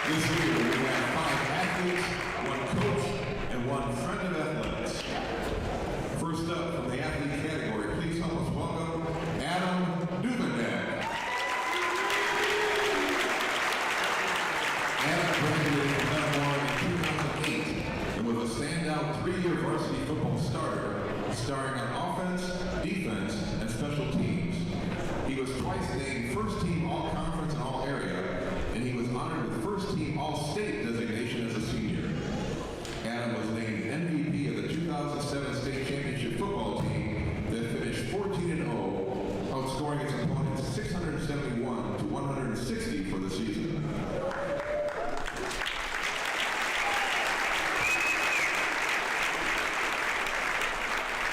This year we have 5 athletes, 1 coach, and 1 friend of athletics. First up from the athlete category, please help us welcome Adam Duvendag. Adam graduated from Metamora in 2008 and was a standout 3-year varsity football starter, starring on offense, defense, and special teams. He was twice named first team all-conference and all-area, and he was honored with first team all-state designation as a senior. Adam was named MVP of the 2007 state championship football team that finished 14-0, outscoring its opponents 671 to 160 for the season.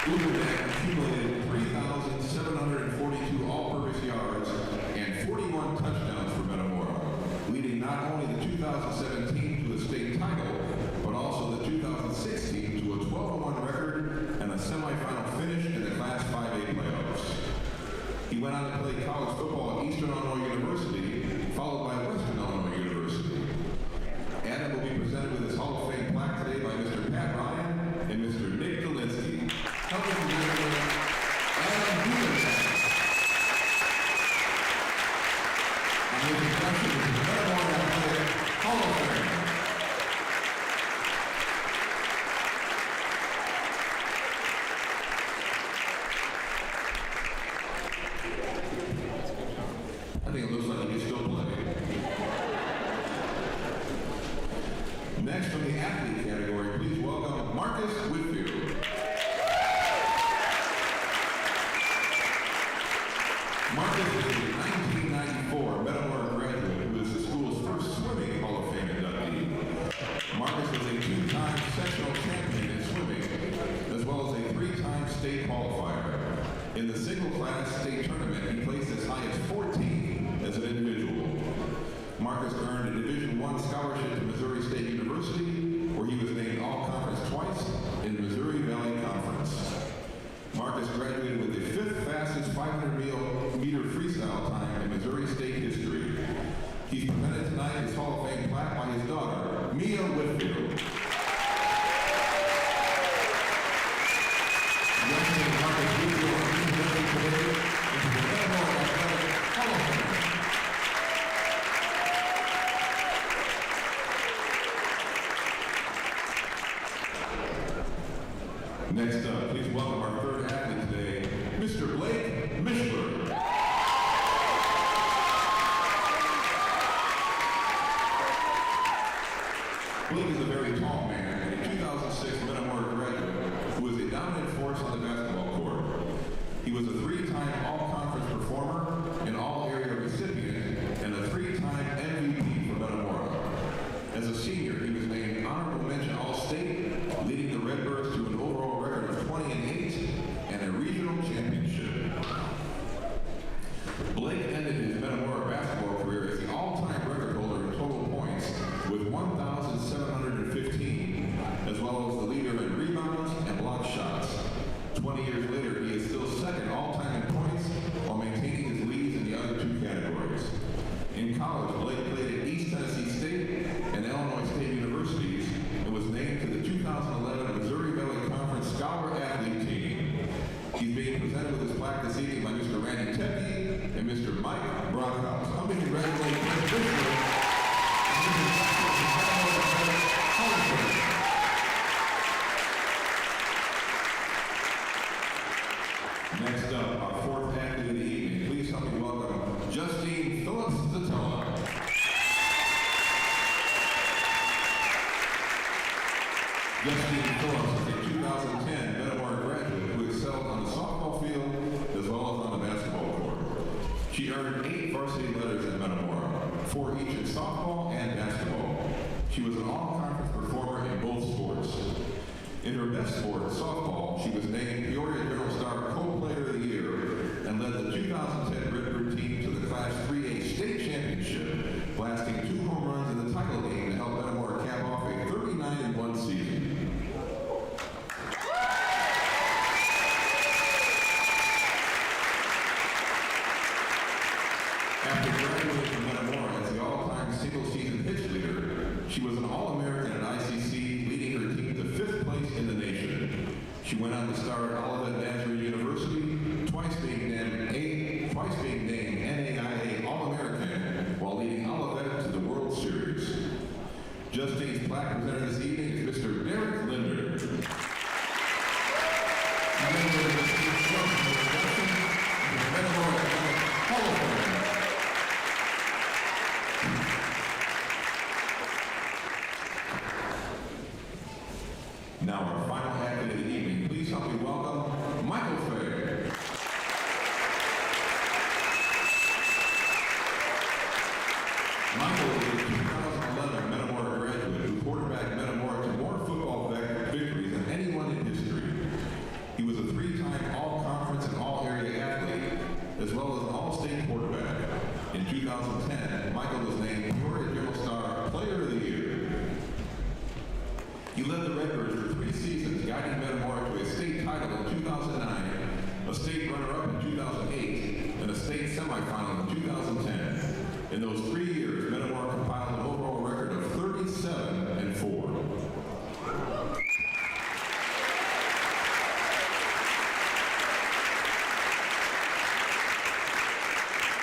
Duvendag accumulated 3,742 all-purpose yards and 41 touchdowns for Metamora, leading not only the 2017 to a state title, but also the 2016 to a 12-1 record and a semifinal finish in the Class 5A playoffs. He went on to play college football at Eastern Illinois University, followed by Western Illinois University. Adam will be presented with his Hall of Fame plaque today by Mr. Pat Ryan and Mr. Nick Delinsky. Help us with Adam Duvendag. And his introduction is the Metamora Hall of Fame. I think it looks like he can still play. Next from the athlete category, please welcome Marcus Whitfield. Marcus is a 1994 Metamora graduate who is the school's first swimming Hall of Fame inductee. Marcus was a 2-time sectional champion in swimming, as well as a 3-time state qualifier. In the single-class state tournament, he placed as high as 14 as an individual. Marcus earned a Division I scholarship to Missouri State University, where he was named All-Conference twice in the Missouri Valley Conference. Marcus graduated with the 5th fastest 500-meter freestyle time in Missouri State history. He's presented tonight his Hall of Fame plaque by his daughter, Mia Whitfield. Young Marcus Whitfield is inducted today into the Metamora Hall of Fame. Next up, please welcome our 3rd athlete today, Mr. Blake Mishler. Blake is a very tall man and a 2006 Metamora graduate who was a dominant force on the basketball court. He was a 3-time all-conference performer, an all-area recipient, and a 3-time MVP for Metamora. As a senior, he was named honorable mention all-state, leading the Redbirds to an overall record of 20-8 and a regional championship. Blake ended his Metamora basketball career as the all-time record holder in total points with 1,715, as well as the leader in rebounds and block shots. 20 years later, he is still 2nd all-time in points while maintaining his leads in the other 2 categories. In college, Blake played at East Tennessee State and Illinois State Universities and was named to the 2011 Missouri Valley Conference Scholar Athlete Team. He's being presented with his plaque this evening by Mr. Randy Tepke and Mr. Mike Brockhouse. Help me congratulate Blake Mishler. Next up, our 4th athlete of the evening. Please help me welcome Justine Phillips Zatella. Justine Phillips is a 2010 Metamora graduate who excelled on the softball field as well as on the basketball court. She earned 8 varsity letters at Metamora, 4 each in softball and basketball. She was an all-conference performer in both sports. In her best sport, softball, she was named Peoria Journal Star Co-Player of the Year and led the 2010 Redbird team to the Class 3A state championship, blasting 2 home runs in the title game to help Metamora cap off a 39-1 season. After graduating from Metamora as the all-time all-time single-season hits leader. She was an All-American at ICC, leading her team to 5th place in the nation. She went on to star at Olivet Nazarene University, twice being named NAIA All-American while leading Olivet to the World Series. Justine's plaque presented this evening is Mr. Derek Linder. Member of the State Trust for Induction and the Metamora Hall of Fame. Now our final act of the evening, please help me welcome Michael Fair. Michael is a 2011 Metamora graduate who quarterbacked Metamora to more football victories than anyone in history. He was a 3-time all-conference and all-area athlete, as well as an all-state quarterback. In 2010, Michael was named Peoria Journal Star Player of the Year. He led the Redbirds for 3 seasons, guiding Metamora to a state title in 2009, a state runner-up in 2008, and a state semifinal in 2010. In those 3 years, Metamora compiled an overall record of 37-4.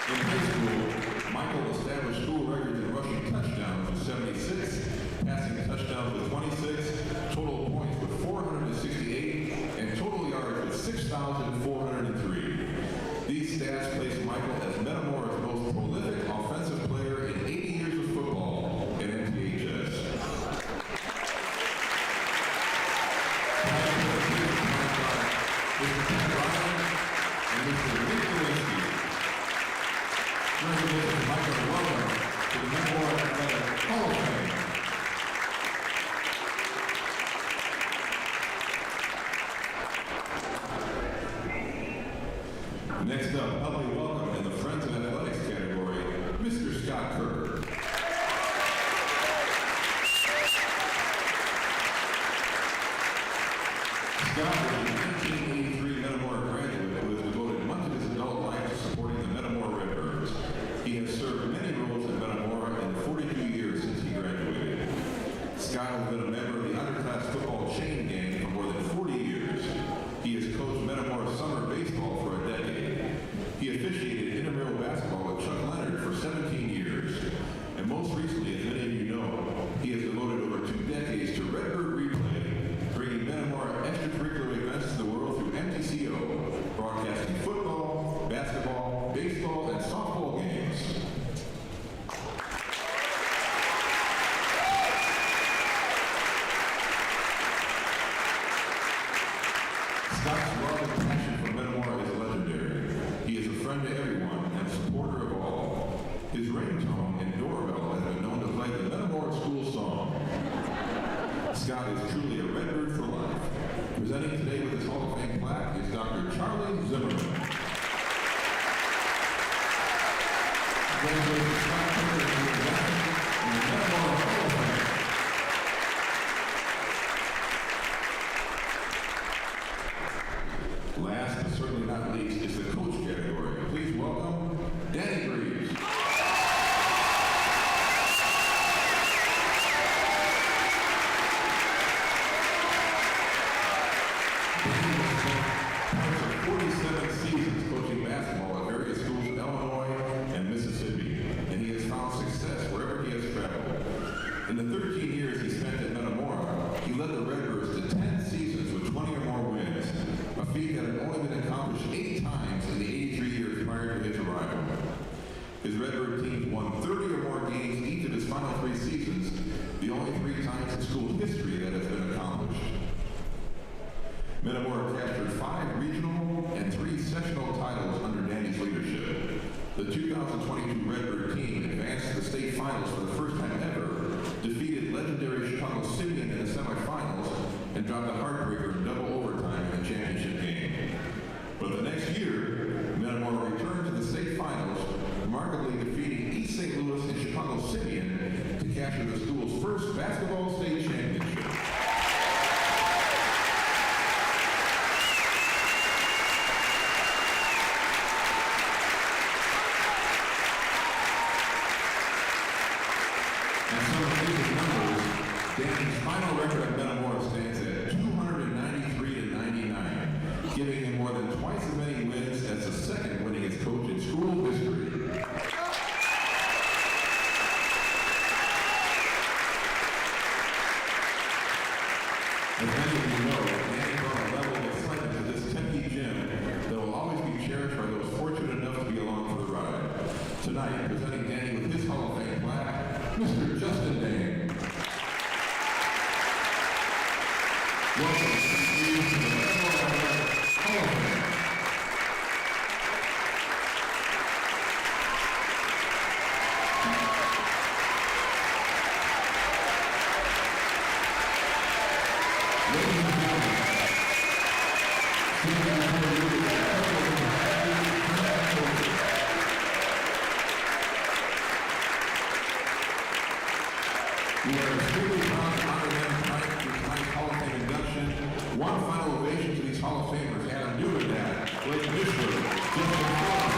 In high school, Michael established school records in rushing touchdowns with 76, passing touchdowns with 26, total points with 468, and total yards with 6,403. These stats place Michael as Metamora's most prolific offensive player in 80 years of football in MTHS. Mr. Ryan and Mr. Nick Lewinsky. Congratulations, Michael. Welcome to the Metamora Hall of Fame. Next up, help me welcome in the Friends of Athletics category, Mr. Scott Kerker. Scott is a 1983 Metamora graduate who has devoted much of his adult life to supporting the Metamora Redbirds. He has served many roles in Metamora in the 42 years since he graduated. Scott has been a member of the underclass football chain gang for more than 40 years. He has coached Metamora summer baseball for a decade. He officiated intramural basketball with Chuck Leonard for 17 years. And most recently, as many of you know, he has devoted over 2 decades to Redbird Replay, bringing Metamora extracurricular events to the world through MTCO, broadcasting football, basketball, baseball, and softball games. Scott's love and passion for Metamora is legendary. He is a friend to everyone and a supporter of all. His ringtone and doorbell has been known to play the Metamora school song. Scott is truly a Redbird for life. Presenting today with his Hall of Fame plaque is Dr. Charlie Zimmerman. Congratulations, Scott Kerker, to the Metamora Hall of Fame. Last but certainly not least is the coach category. Please welcome Danny Breeze. Danny has spent 47 seasons coaching basketball at various schools in Illinois and Mississippi, and he has found success wherever he has traveled. In the 13 years he spent at Metamora, he led the Redbirds to 10 seasons with 20 or more wins, a feat that had only been accomplished 8 times in the 83 years prior to his arrival. His Redbird teams won 30 or more games each of his final 3 seasons, the only 3 times in school history that has been accomplished. Metamora captured 5 regional and 3 sectional titles under Danny's leadership. The 2022 Redbird team advanced to the state finals for the first time ever, defeated legendary Chicago Simeon in the semifinals, and dropped a heartbreaker in double overtime in the championship game. But the next year, Metamora returned to the state finals, remarkably defeating East St. Louis and Chicago Simeon to capture the school's first basketball state championship. And some amazing numbers, Danny's final record at Metamora stands at 293-99, giving him more than twice as many wins as the second winningest coach in school history. As many of you know, Danny brought a level of excitement to this Tempe gym that will always be cherished by those fortunate enough to be along for the ride. Tonight, presenting Danny with his Hall of Fame plaque, Mr. Justin Dane. Welcome to the Metamora Hall of Fame. We are extremely proud to honor them tonight with tonight's Hall of Fame induction. One final ovation to these Hall of Famers: Adam Newman, Blake Mishler, Justin Fox,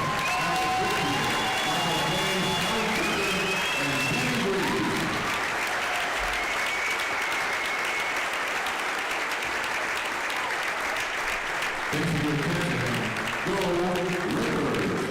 Michael Hayes, Scott Kerker, and Steve Reed. Thanks for your attention. Go Redbirds!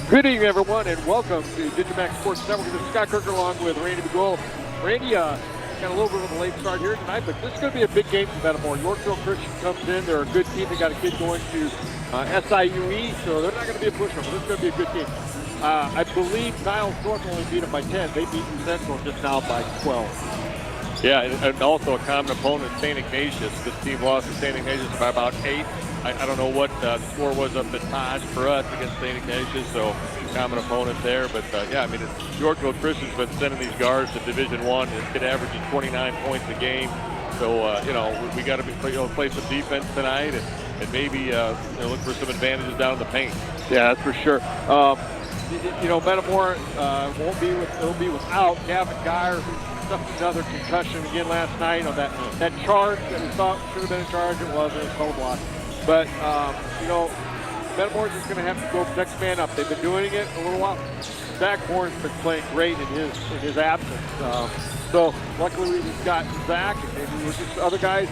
Good evening, everyone, and welcome to digiMAX Sports Network. This is Scott Kerker along with Randy McGould. Randy got a little bit of a late start here tonight, but this is going to be a big game for Metamora. Yorkville Christian comes in. They're a good team. They got a kid going to SIUE, so they're not going to be a pushover. This is going to be a good game. I believe Niles North only beat them by 10. They beat Central just now by 12. Yeah, and also a common opponent, St. Ignatius. This team lost to St. Ignatius by about 8. I don't know what the score was up at Taj for us against St. Ignatius, so common opponent there. But, yeah, I mean, Yorkville Christian's been sending these guards to Division I. This kid averaging 29 points a game. So, you know, we got to play some defense tonight and maybe look for some advantages down in the paint. Yeah, that's for sure. You know, Metamora will be without Gavin Geyer, who suffered another concussion again last night on that charge that we thought should have been a charge. It wasn't. It was total block. But, you know, Metamora's just going to have to go next man up. They've been doing it a little while. Zach Horn's been playing great in his absence. So luckily we've got Zach, and maybe we're just other guys.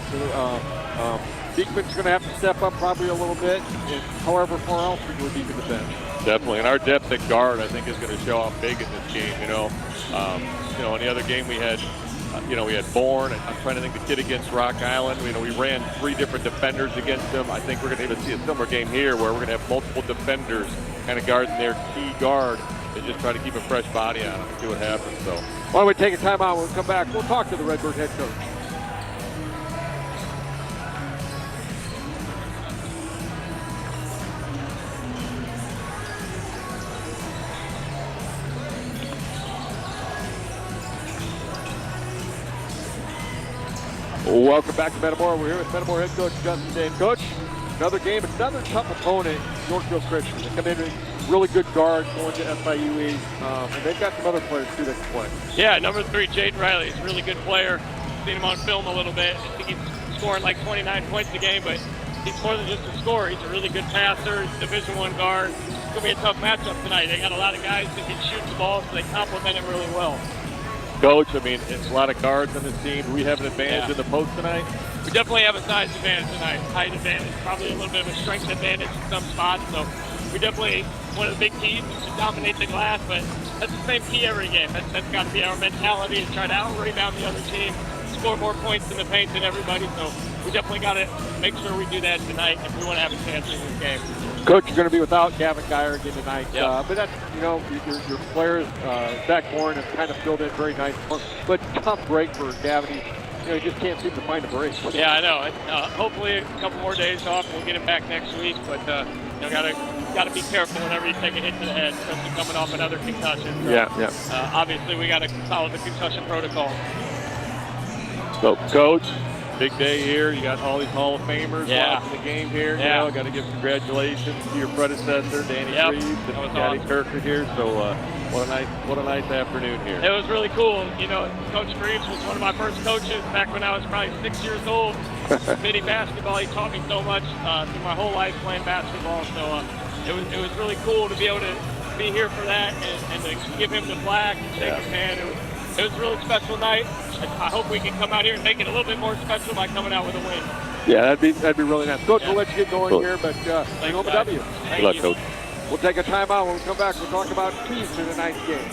Beekman's going to have to step up probably a little bit. And however far else we would be to the bench. Definitely, and our depth at guard I think is going to show out big in this game. You know, in the other game we had. We had Bourne, and I'm trying to think the kid against Rock Island. You know, we ran 3 different defenders against them. I think we're going to even see a similar game here where we're going to have multiple defenders kind of guarding their key guard and just try to keep a fresh body on them and see what happens. So, why don't we take a timeout? When we come back, we'll talk to the Redbird head coach. Welcome back to Metamora. We're here with Metamora head coach Justin Dane. Coach, another game, another tough opponent, Yorkville Christian. They come in with really good guards going to SIUE, and they've got some other players too that can play. Yeah, number 3, Jaden Riley, is a really good player. Seen him on film a little bit. I think he's scoring like 29 points a game, but he's more than just a scorer. He's a really good passer. He's a Division I guard. It's going to be a tough matchup tonight. They got a lot of guys that can shoot the ball, so they complement him really well. Coach, I mean, it's a lot of guards on this team. Do we have an advantage in the post tonight? We definitely have a size advantage tonight, height advantage, probably a little bit of a strength advantage in some spots. So we definitely one of the big keys to dominate the glass, but that's the same key every game. That's got to be our mentality to try to out-rebound the other team, score more points in the paint than everybody. So we definitely got to make sure we do that tonight if we want to have a chance in this game. Coach, you're going to be without Gavin Geyer again tonight. Yep. But that's, you know, your players, Zach Bourne, have kind of filled in very nice. But tough break for Gavin. He just can't seem to find a break. Yeah, I know. Hopefully a couple more days off. We'll get him back next week. But, gotta be careful whenever you take a hit to the head, especially coming off another concussion. So, yeah. Obviously, we got to follow the concussion protocol. So, Coach, big day here. You got all these Hall of Famers watching the game here. Yeah. You know, got to give congratulations to your predecessor, Danny Reeves, and Scotty Kerker here. So, what a nice afternoon here. It was really cool. You know, Coach Reeves was one of my first coaches back when I was probably 6 years old. Mini basketball. He taught me so much through my whole life playing basketball. So it was really cool to be able to be here for that and to give him the flag and shake his hand. It was a really special night. I hope we can come out here and make it a little bit more special by coming out with a win. Yeah, that'd be really nice. Coach, we'll let you get going here, but Thanks, home W. Good luck, Coach. We'll take a timeout. When we come back, we'll talk about keys to tonight's game.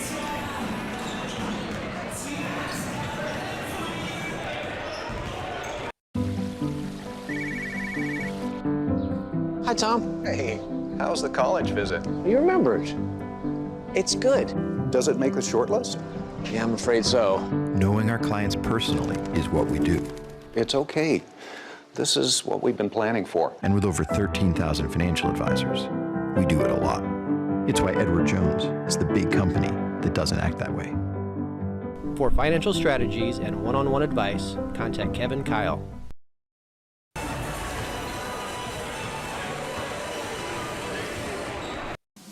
Hi, Tom. Hey, how's the college visit? You remembered. It's good. Does it make the short list? Yeah, I'm afraid so. Knowing our clients personally is what we do. It's okay. This is what we've been planning for. And with over 13,000 financial advisors, we do it a lot. It's why Edward Jones is the big company that doesn't act that way. For financial strategies and one-on-one advice, contact Kevin Kyle.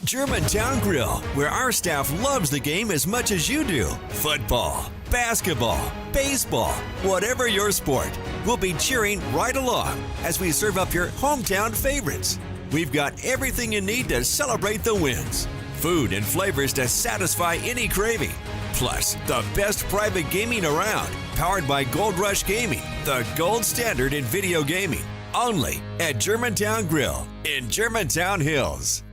Germantown Grill, where our staff loves the game as much as you do. Football, basketball, baseball, whatever your sport, we'll be cheering right along as we serve up your hometown favorites. We've got everything you need to celebrate the wins. Food and flavors to satisfy any craving. Plus, the best private gaming around, powered by Gold Rush Gaming, the gold standard in video gaming. Only at Germantown Grill in Germantown Hills.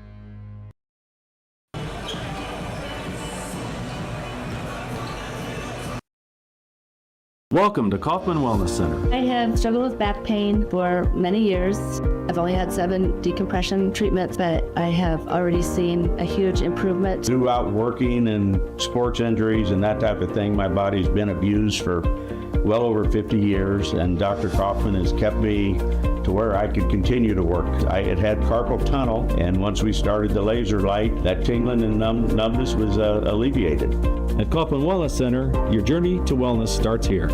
Welcome to Kaufman Wellness Center. I have struggled with back pain for many years. I've only had 7 decompression treatments, but I have already seen a huge improvement. Throughout working and sports injuries and that type of thing, my body's been abused for well over 50 years, and Dr. Kaufman has kept me to where I could continue to work. I had carpal tunnel, and once we started the laser light, that tingling and numbness was alleviated. At Kaufman Wellness Center, your journey to wellness starts here.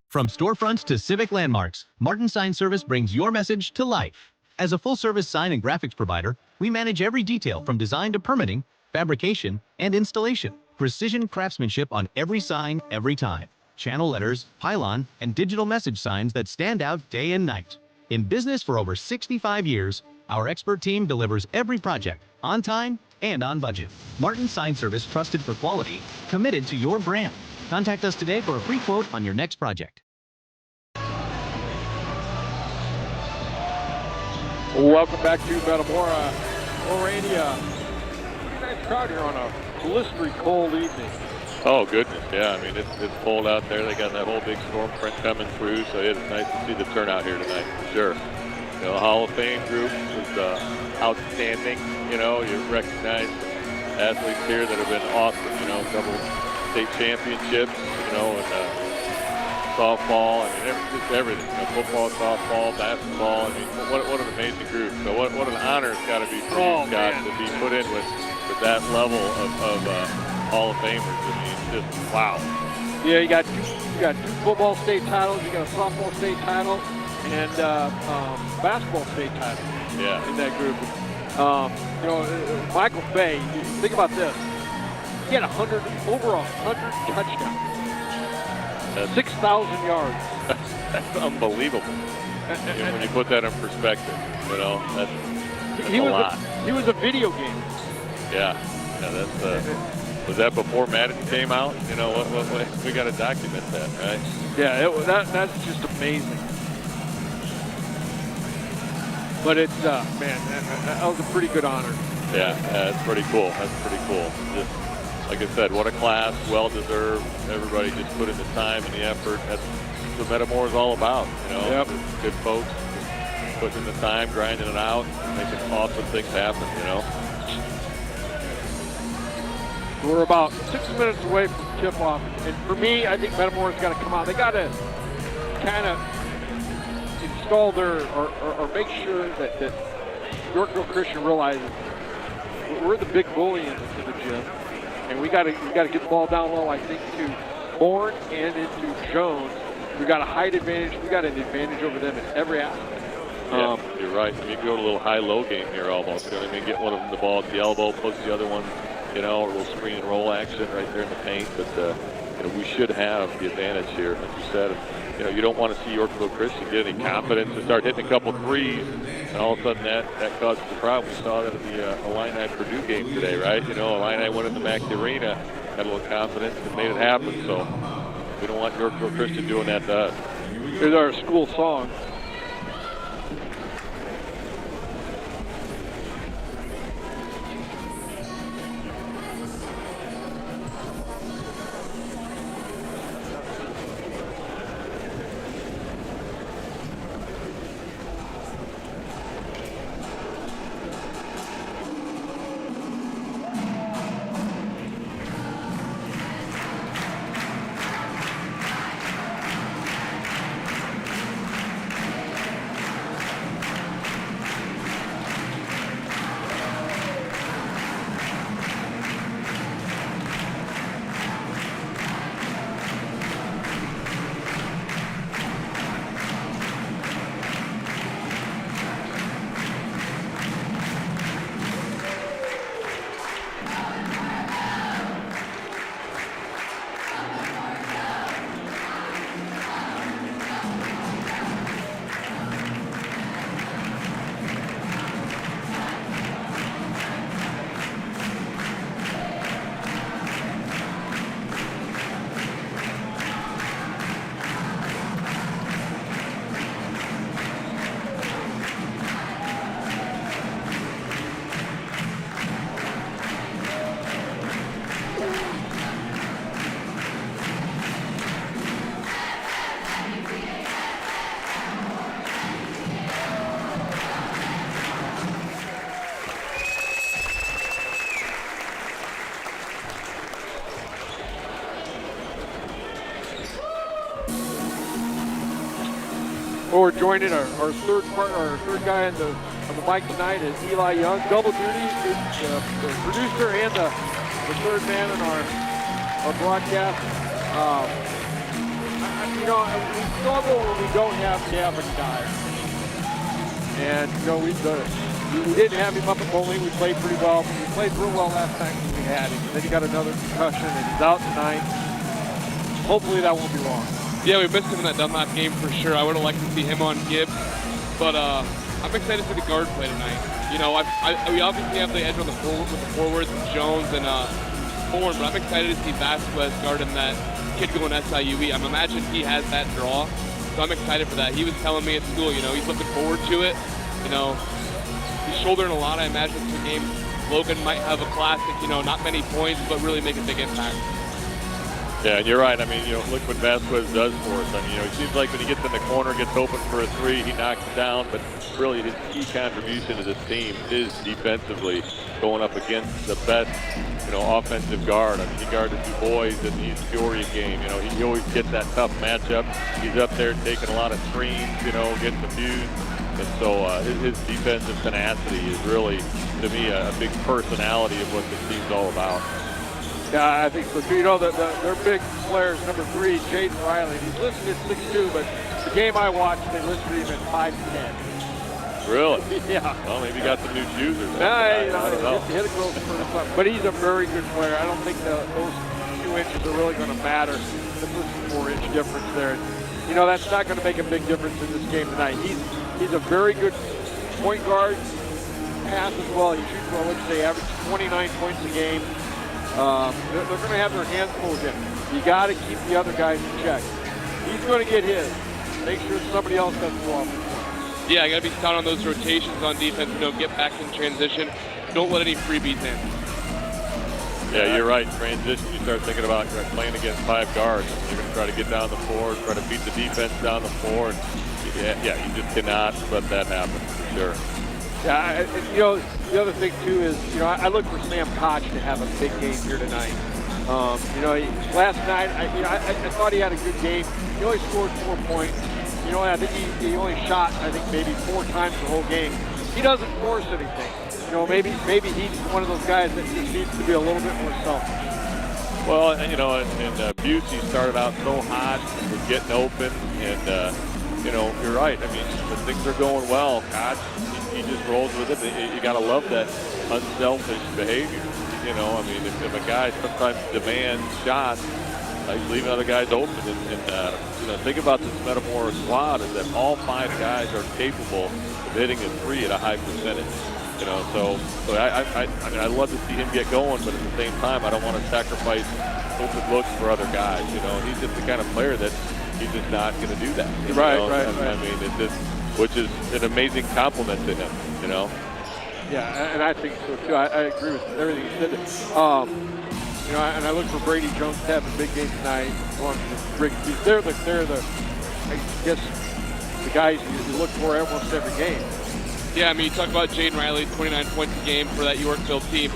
From storefronts to civic landmarks, Martin Sign Service brings your message to life. As a full-service sign and graphics provider, we manage every detail from design to permitting, fabrication, and installation. Precision craftsmanship on every sign, every time. Channel letters, pylon, and digital message signs that stand out day and night. In business for over 65 years, our expert team delivers every project on time and on budget. Martin Sign Service, trusted for quality, committed to your brand. Contact us today for a free quote on your next project. Welcome back to Metamora. Already pretty nice crowd here on a blistering cold evening. Oh, goodness, yeah. I mean, it's cold out there. They got that whole big storm front coming through, so it's nice to see the turnout here tonight, for sure. You know, the Hall of Fame group was outstanding. You know, you recognize athletes here that have been awesome, you know, double state championships, you know, and softball, I mean, just everything. You know, football, softball, basketball. I mean, what an amazing group. So what an honor it's got to be for you, Scott, to be put in with that level of Hall of Famers. I mean, just wow. Yeah, you got two football state titles, you got a softball state title, and basketball state title. Yeah. In that group. You know, Michael Fay, think about this. He had over 100 touchdowns. 6,000 yards. That's unbelievable. When you put that in perspective, you know, that's a lot. He was a video game. Yeah, that's. Was that before Madden came out? You know, what we got to document that, right? Yeah, that's just amazing. But it's man, that was a pretty good honor. Yeah, that's pretty cool. That's pretty cool. Just, like I said, what a class, well-deserved. Everybody just put in the time and the effort. That's what Metamora is all about, you know. Yep. Good folks putting in the time, grinding it out, making awesome things happen, you know. We're about 6 minutes away from tip-off, and for me, I think Metamora's got to come out. They got to kind of install their or make sure that Yorkville Christian realizes we're the big bully in the gym. And we got to get the ball down low, I think, to Bourne and into Jones. We got a height advantage. We got an advantage over them in every aspect. Yeah, you're right. I mean, you can go to a little high-low game here almost. You know what I mean? Get one of them the ball at the elbow, post the other one, you know, a little screen and roll action right there in the paint. But you know, we should have the advantage here, like you said. You know, you don't want to see Yorkville Christian get any confidence and start hitting a couple threes, and all of a sudden that causes the problem. We saw that at the Illini-Purdue game today, right? You know, Illini went into Mackey Arena, had a little confidence, and made it happen. So we don't want Yorkville Christian doing that to us. Here's our school song. Or joining our third guy on the mic tonight is Eli Young, double duty, the producer and the third man in our broadcast. We struggle when we don't have Gavin Dyer. And, we didn't have him up at bowling. We played pretty well. We played real well last time when we had him. And then he got another concussion, and he's out tonight. Hopefully that won't be long. Yeah, we missed him in that Dunlap game for sure. I would have liked to see him on Gibbs. But I'm excited for the guard play tonight. We obviously have the edge on the forward with the forwards with Jones and Thorne, but I'm excited to see Vasquez guarding that kid going SIUE. I'm imagining he has that draw, so I'm excited for that. He was telling me at school, he's looking forward to it. He's shouldering a lot. I imagine it's a game Logan might have a classic, not many points, but really make a big impact. Yeah, and you're right. I mean, look what Vasquez does for us. I mean, it seems like when he gets in the corner, gets open for a three, he knocks it down. But really, his key contribution to this team is defensively going up against the best, offensive guard. I mean, he guarded Du Bois in the East Peoria game. He always gets that tough matchup. He's up there taking a lot of screens, getting abused. And so his defensive tenacity is really, to me, a big personality of what this team's all about. Yeah, I think so too. Their big players, number 3, Jaden Riley. He's listed at 6'2", but the game I watched, they listed him at 5'10". Really? Yeah. Well, maybe he got some new shoes or something. I don't know. Hit a close but he's a very good player. I don't think those 2 inches are really going to matter. The 4-inch difference there. That's not going to make a big difference in this game tonight. He's a very good point guard, pass as well. He shoots well, which they average 29 points a game. They're going to have their hands full of him. You got to keep the other guys in check. He's going to get his. Make sure somebody else doesn't go off. Yeah, I got to be stout on those rotations on defense. Get back in transition. Don't let any freebies in. Yeah, you're right. Transition, you start thinking about playing against 5 guards. You're going to try to get down the floor, try to beat the defense down the floor. And you just cannot let that happen, for sure. Yeah, the other thing too is, I look for Sam Koch to have a big game here tonight. Last night, I thought he had a good game. He only scored 4 points. I think he only shot, maybe 4 times the whole game. He doesn't force anything. Maybe he's one of those guys that just needs to be a little bit more selfish. Well, in Busey started out so hot, was getting open, and you're right. I mean, when things are going well, Koch, he just rolls with it. You got to love that unselfish behavior. If a guy sometimes demands shots, he's leaving other guys open. And think about this Metamora squad is that all 5 guys are capable of hitting a 3 at a high percentage. So I love to see him get going, but at the same time, I don't want to sacrifice open looks for other guys. He's just the kind of player that he's just not going to do that. Right. I mean, it's just, which is an amazing compliment to him. Yeah, and I think so too. I agree with everything you said. And I look for Brady Jones to have a big game tonight. They're the I guess the guys you look for almost every game. Yeah, I mean, you talk about Jaden Riley, 29 points a game for that Yorkville team.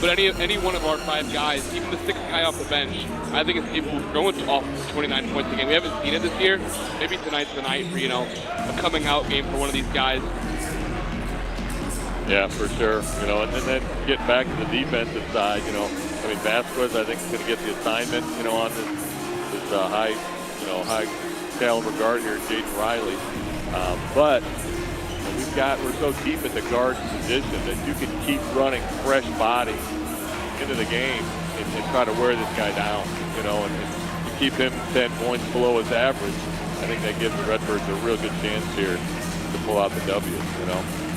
But any one of our 5 guys, even the 6th guy off the bench, I think it's capable of going off 29 points a game. We haven't seen it this year. Maybe tonight's the night for, a coming out game for one of these guys. Yeah, for sure. And then get back to the defensive side, Vasquez, I think, is going to get the assignment, on this high caliber guard here, Jaden Riley. But we're so deep in the guard position that you can keep running fresh bodies into the game and try to wear this guy down, and to keep him 10 points below his average. I think that gives the Redbirds a real good chance here to pull out the W's,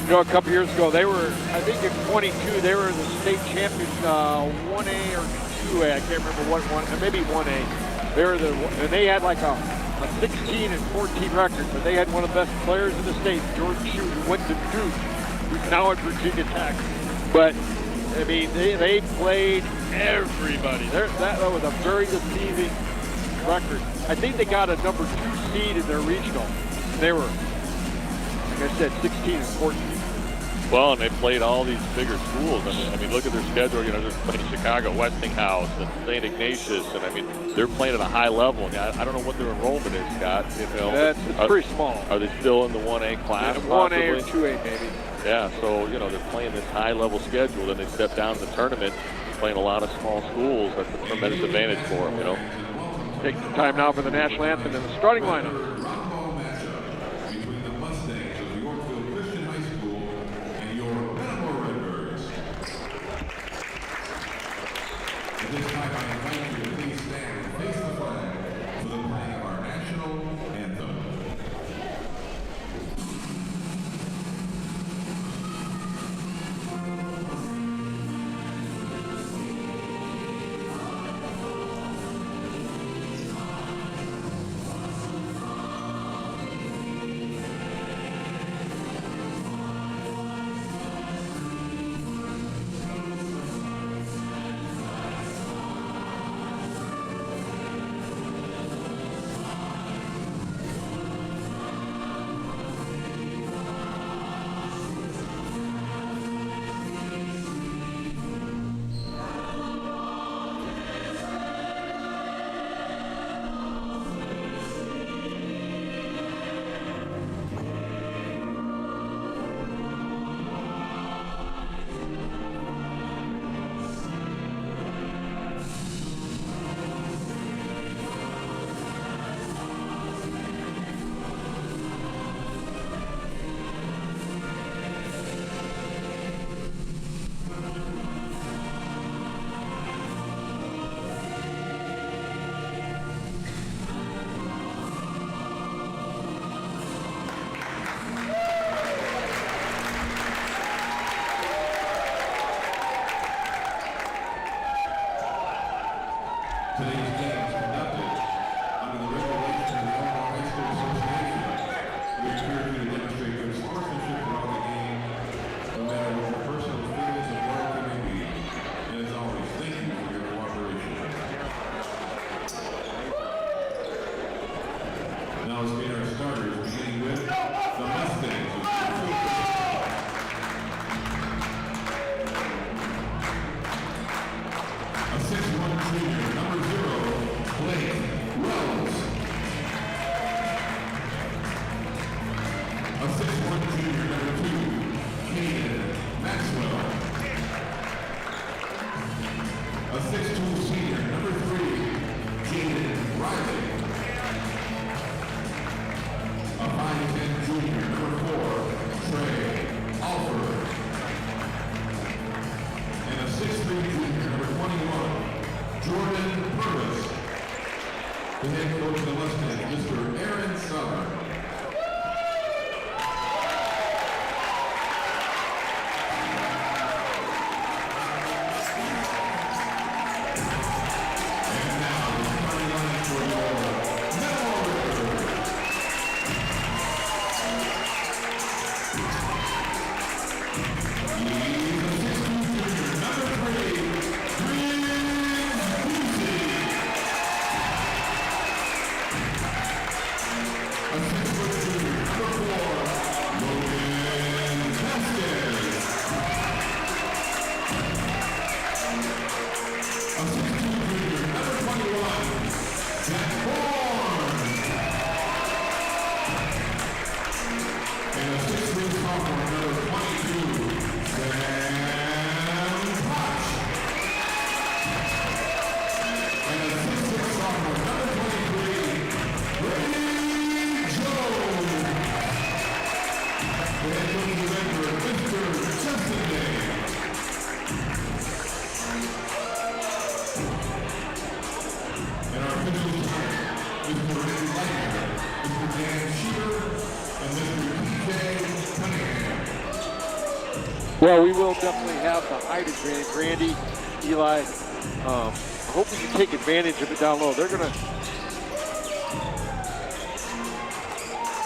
A couple years ago, they were, I think in 22, they were the state champions, 1A or 2A. I can't remember what one, maybe 1A. And they had like a 16 and 14 record, but they had one of the best players in the state, Jordan Shue, who went to Duke, who's now at Virginia Tech. But I mean, they played everybody. That was a very deceiving record. I think they got a number 2 seed in their regional. They were, like I said, 16 and 14. Well, and they played all these bigger schools. I mean, look at their schedule. You know, they're playing Chicago, Westinghouse, and St. Ignatius, and I mean, they're playing at a high level. And I don't know what their enrollment is, Scott. You know, it's pretty small. Are they still in the 1A class? Yeah, 1A or 2A maybe. Yeah, so you know they're playing this high-level schedule, then they step down to the tournament, playing a lot of small schools. That's a tremendous advantage for them. You know. Take some time now for the national anthem and the starting lineup. Rockball matchup between the Mustangs of Yorkville Christian High School and your Metamora Redbirds. At this time, I invite you to please stand and face the flag for the playing of our national anthem. Today's game is conducted under the regulations of the Metamora High School Association. We encourage you to demonstrate good sportsmanship throughout the game, no matter what your personal feelings of work you may be. And as always, thank you for your cooperation. Now let's meet our starters, beginning with the Mustangs of Yorkville. A 6'1" junior, number 0, Blake Rose. A 6'1" junior, number 2, Caden Maxwell. A 6'2" senior, number 3, Jaden Riley. A 5'10" junior, number 4, Trey Alford. And a 6'3" junior, number 21, Jordan Purvis. The head coach of the Mustangs, Mr. Aaron Southern. And now, the starting line for your Metamora Redbirds. He's a 6'2" junior, number 3, a 6' junior, number 4, Logan Vasquez. A 6'2" junior, number 21, Jack Bourne. And a 6'3" sophomore, number 22, Sam Potch. And a 6'6" sophomore, number 23, Brady Jones. The head coach of the Redbirds, Mr. Justin Day. And our officials tonight, Mr. Randy Leitner, Mr. Dan Sheeter, and Mr. PJ Cunningham. Well, we will definitely have the height advantage. Randy, Eli, I hope we can take advantage of it down low. They're going to,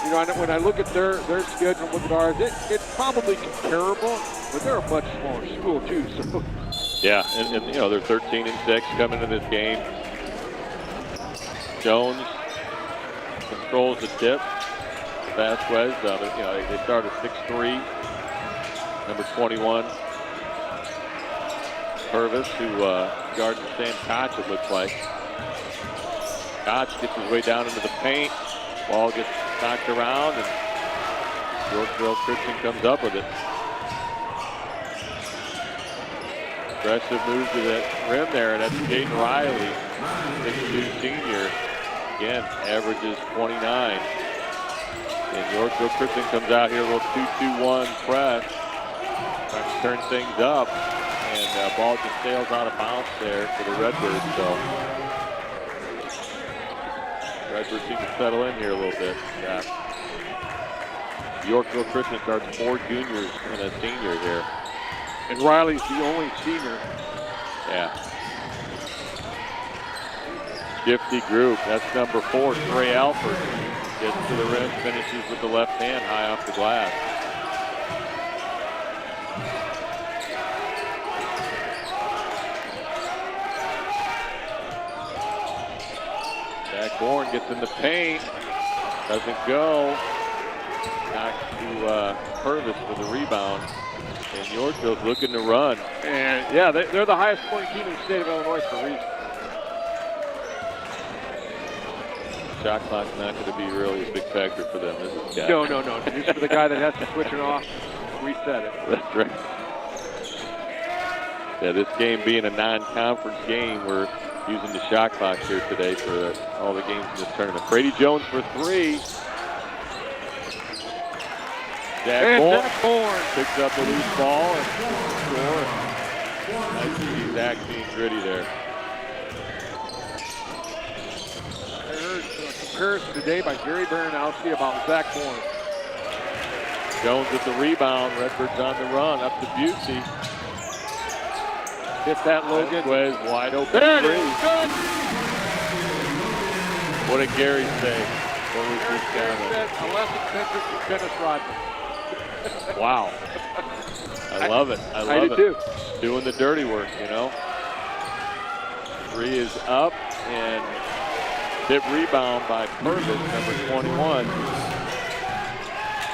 you know, when I look at their schedule and look at ours, it's probably comparable, but they're a much smaller school too. So Yeah, and you know they're 13-6 coming into this game. Jones controls the tip. Vasquez, you know, they start at 6'3". Number 21, Purvis, who guards Sam Koch, it looks like. Koch gets his way down into the paint. Ball gets knocked around, and Yorkville Christian comes up with it. Aggressive move to the rim there, and that's Jaden Riley, 6'2" senior. Again, averages 29. And Yorkville Christian comes out here, a little 2-2-1 press. Trying to turn things up, and ball just sails out of bounds there for the Redbirds. So Redbirds seem to settle in here a little bit. Yeah. Yorkville Christian starts 4 juniors and a senior here. And Riley's the only senior. Yeah. Shifty group. That's number 4, Trey Alford. Gets to the rim, finishes with the left hand high off the glass. Zach Bourne gets in the paint. Doesn't go. Knocks to Purvis for the rebound. And Yorkville's looking to run. And yeah, they're the highest scoring team in the state of Illinois for a reason. Shot clock's not going to be really a big factor for them, is it, Scott? No. Just for the guy that has to switch it off, reset it. That's right. Yeah, this game being a non-conference game, we're using the shot clock here today for all the games in this tournament. Brady Jones for 3. Zach Bourne picks up the loose ball and scores. Nice to see Zach being gritty there. I heard a comparison today by Gary Baranowski about Zach Bourne. Jones with the rebound. Redbirds on the run. Up to Busey. Hit that Logan. Was wide open. There it is. Good. What did Gary say? What was this down there? A less eccentric than Dennis Rodman. Wow. I love it. I love it. Too. Doing the dirty work, you know. 3 is up, and tip rebound by Purvis, number 21.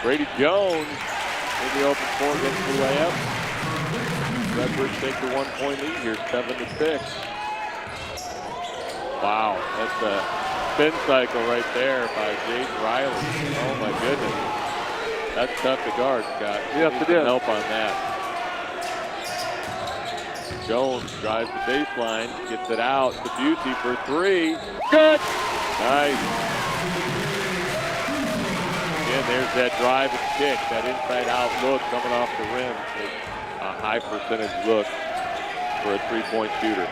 Brady Jones in the open floor gets the layup. Redbirds take the 1-point lead here, 7-6. Wow, that's a spin cycle right there by Jaden Riley. Oh my goodness. That's tough to guard, Scott. Yes, it is. Help on that. Jones drives the baseline, gets it out to Busey for 3. Good. Nice. Again, there's that drive and kick, that inside-out look coming off the rim. A high percentage look for a 3-point shooter.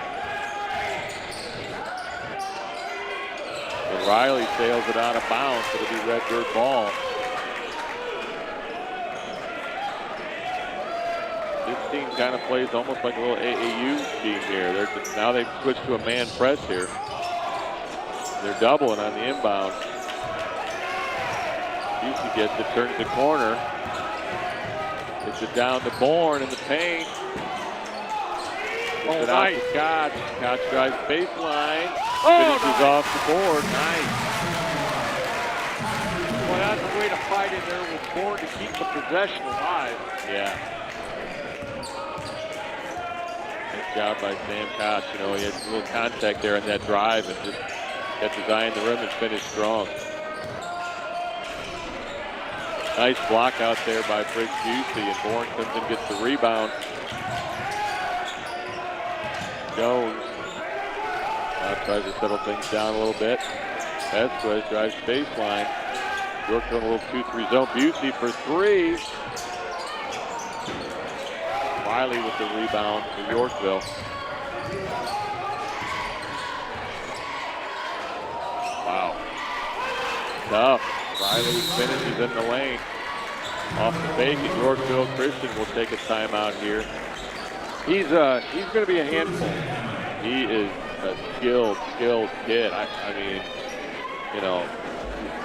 And Riley sails it out of bounds. It'll be Redbird ball. This team kind of plays almost like a little AAU team here. Now they've switched to a man press here. They're doubling on the inbound. Busey gets it, turns the corner. Gets it down to Bourne in the paint. Gets it out to Koch. Koch drives baseline. Finishes off the board. Nice. Well, that's a way to fight in there with Bourne to keep the possession alive. Yeah. Nice job by Sam Koch. You know, he had a little contact there on that drive and just got his eye in the rim and finished strong. Nice block out there by Briggs Busey, and Bourne comes and gets the rebound. Jones tries to settle things down a little bit. Vasquez drives baseline. Yorkville in a little 2-3 zone. Busey for 3. Riley with the rebound for Yorkville. Wow. Tough. Riley finishes in the lane. Off the fake, and Yorkville Christian will take a timeout here. He's going to be a handful. He is a skilled kid. I mean, you know,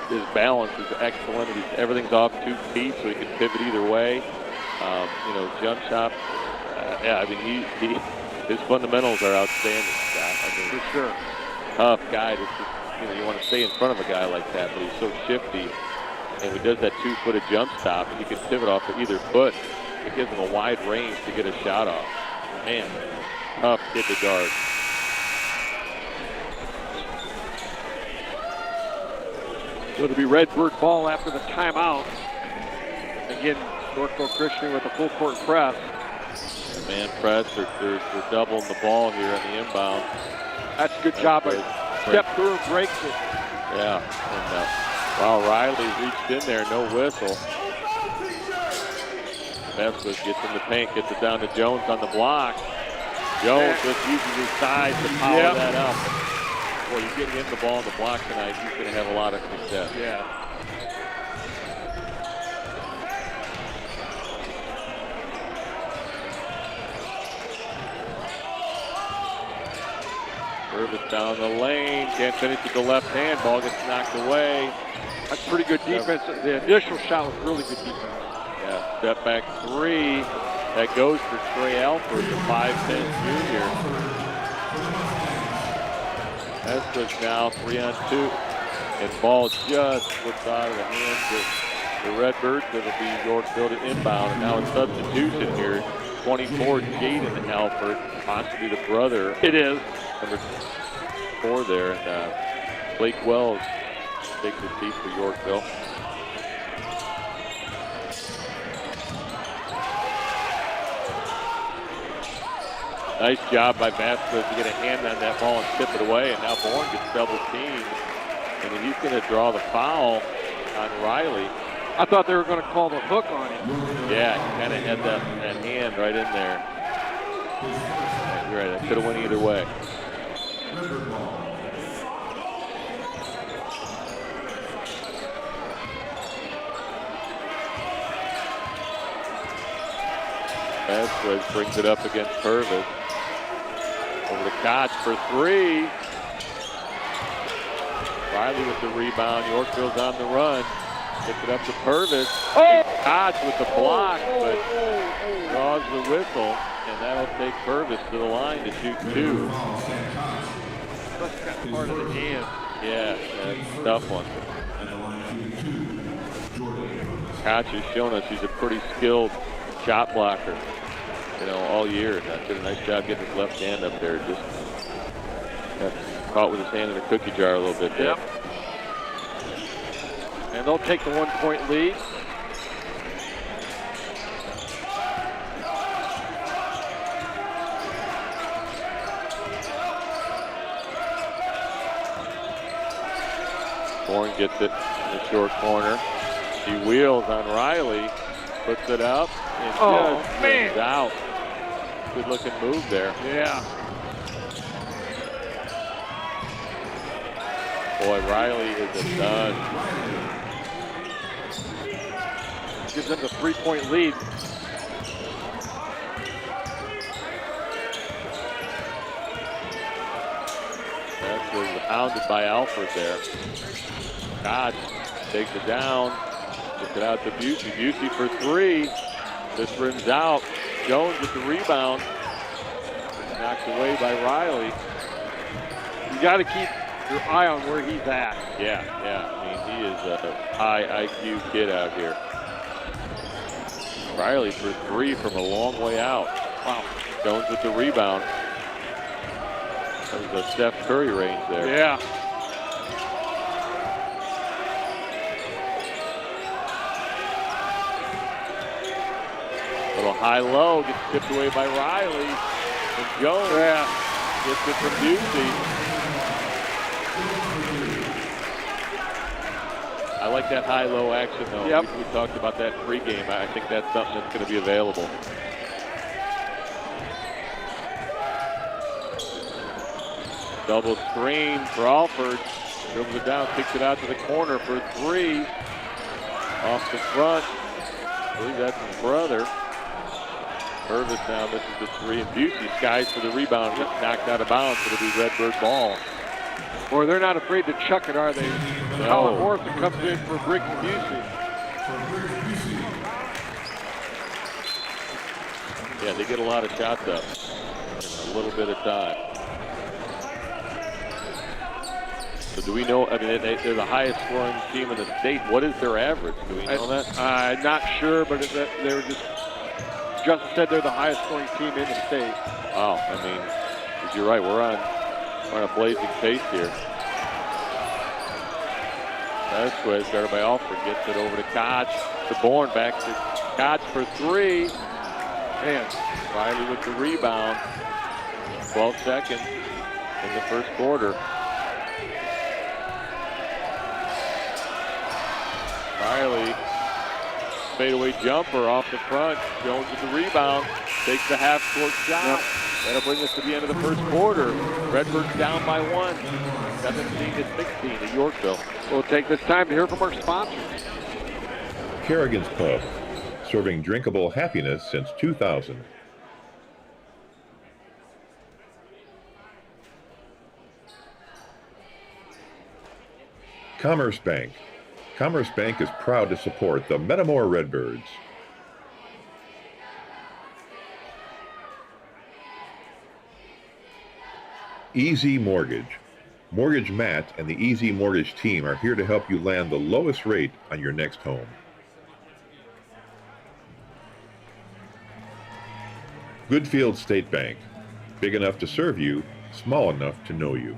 his balance is excellent. Everything's off 2 feet, so he can pivot either way. You know, jump shot. Yeah, I mean, his fundamentals are outstanding, Scott. I mean, for sure. Tough guy to just, you know, you want to stay in front of a guy like that, but he's so shifty. And he does that 2-footed jump stop, and he can pivot off of either foot. it gives them a wide range to get a shot off. Man, tough kid to guard. So it'll be Redbird ball after the timeout. Again, Yorkville Christian with a full court press. Man press, they're doubling the ball here on the inbound. That's a good job. Step through and breaks it. Yeah, and wow, Riley reached in there, no whistle. Vespas gets in the paint, gets it down to Jones on the block. Jones just uses his size to power that up. Boy, you get him the ball on the block tonight, he's going to have a lot of success. Yeah. Service down the lane, can't finish with the left hand, ball gets knocked away. That's pretty good defense. The initial shot was really good defense. Yeah, step back three. That goes for Trey Alford, the 5'10" junior. Estes now 3-on-2. And ball just slips out of the hands of the Redbirds. It'll be Yorkville to inbound. And now a substitution here. 24, Jaden Alford, possibly the brother. It is. Number 4 there. And Blake Wells takes the seat for Yorkville. Nice job by Vasquez to get a hand on that ball and tip it away. And now Bourne gets double teamed. And then he's going to draw the foul on Riley. I thought they were going to call the hook on him. Yeah, he kind of had that hand right in there. You're right, it could have went either way. Vasquez brings it up against Purvis. Over to Koch for 3. Riley with the rebound. Yorkville's on the run. Gets it up to Purvis. Koch with the block, but draws the whistle, and that'll take Purvis to the line to shoot 2. That's part of the hand. Yeah, that's a tough one. Koch has shown us he's a pretty skilled shot blocker, you know, all year. And did a nice job getting his left hand up there. Just got caught with his hand in a cookie jar a little bit there. Yep. And they'll take the 1-point lead. Bourne gets it in the short corner. He wheels on Riley, puts it up, and just moves out. Good looking move there. Yeah. Boy, Riley is a stud. Gives them the 3-point lead. That was hounded by Alfred there. Koch takes it down, gets it out to Busey. Busey for 3. This rims out. Jones with the rebound. Knocked away by Riley. You got to keep your eye on where he's at. Yeah. I mean, he is a high IQ kid out here. Riley for 3 from a long way out. Wow. Jones with the rebound. That was a Steph Curry range there. Yeah. Little high-low gets tipped away by Riley. And Jones gets it from Busey. I like that high-low action, though. Yep. We talked about that pregame. I think that's something that's going to be available. Double screen for Alford. Dribbles it down, kicks it out to the corner for 3. Off the front. I believe that's his brother. Purvis now misses the 3, and Busey skies for the rebound, gets knocked out of bounds. It'll be Redbird ball. Boy, they're not afraid to chuck it, are they? No. Colin Morrison comes in for Brick and Busey. Yeah, they get a lot of shots up in a little bit of time. So do we know, I mean, they're the highest scoring team in the state. What is their average? Do we know that? Not sure, but they were just Justin said they're the highest scoring team in the state. Wow, I mean, you're right. We're on a blazing pace here. Vasquez, guarded by Alford, gets it over to Koch. To Bourne, back to Koch for three. Man, Riley with the rebound. 12 seconds in the first quarter. Riley, fadeaway jumper off the front. Jones with the rebound. Takes the half-court shot. That'll bring us to the end of the first quarter. Redbirds down by 1. 17-16 to Yorkville. We'll take this time to hear from our sponsors. Kerrigan's Pub, serving drinkable happiness since 2000. Commerce Bank. Commerce Bank is proud to support the Metamora Redbirds. Easy Mortgage. Mortgage Matt and the Easy Mortgage team are here to help you land the lowest rate on your next home. Goodfield State Bank. Big enough to serve you, small enough to know you.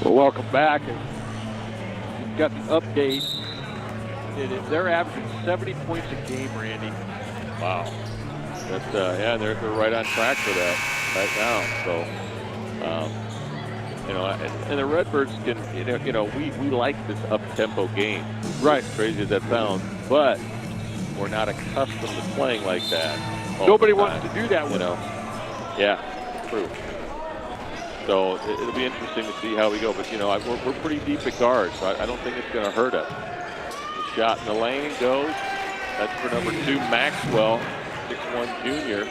Well, welcome back. And we've got the update. They're averaging 70 points a game, Randy. Wow. That's yeah, they're right on track for that right now. So, you know, and the Redbirds can, you know, we like this up-tempo game. Right. As crazy as that sounds, but we're not accustomed to playing like that. Nobody wants to do that with us. Yeah, true. So it'll be interesting to see how we go. But, you know, we're pretty deep at guard, so I don't think it's going to hurt us. The shot in the lane goes. That's for number 2, Maxwell, 6'1" junior.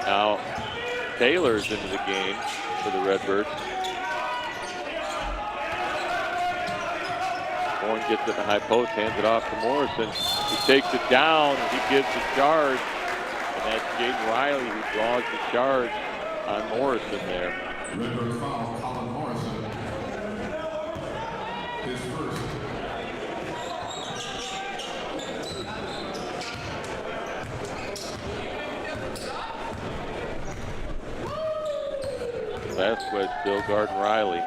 Now, Taylor's into the game for the Redbirds. Bourne gets it in the high post, hands it off to Morrison. He takes it down, he gives the charge. And that's Jaden Riley who draws the charge on Morrison there. Redbirds foul, Colin Morrison. His first. Vasquez still guarding Riley.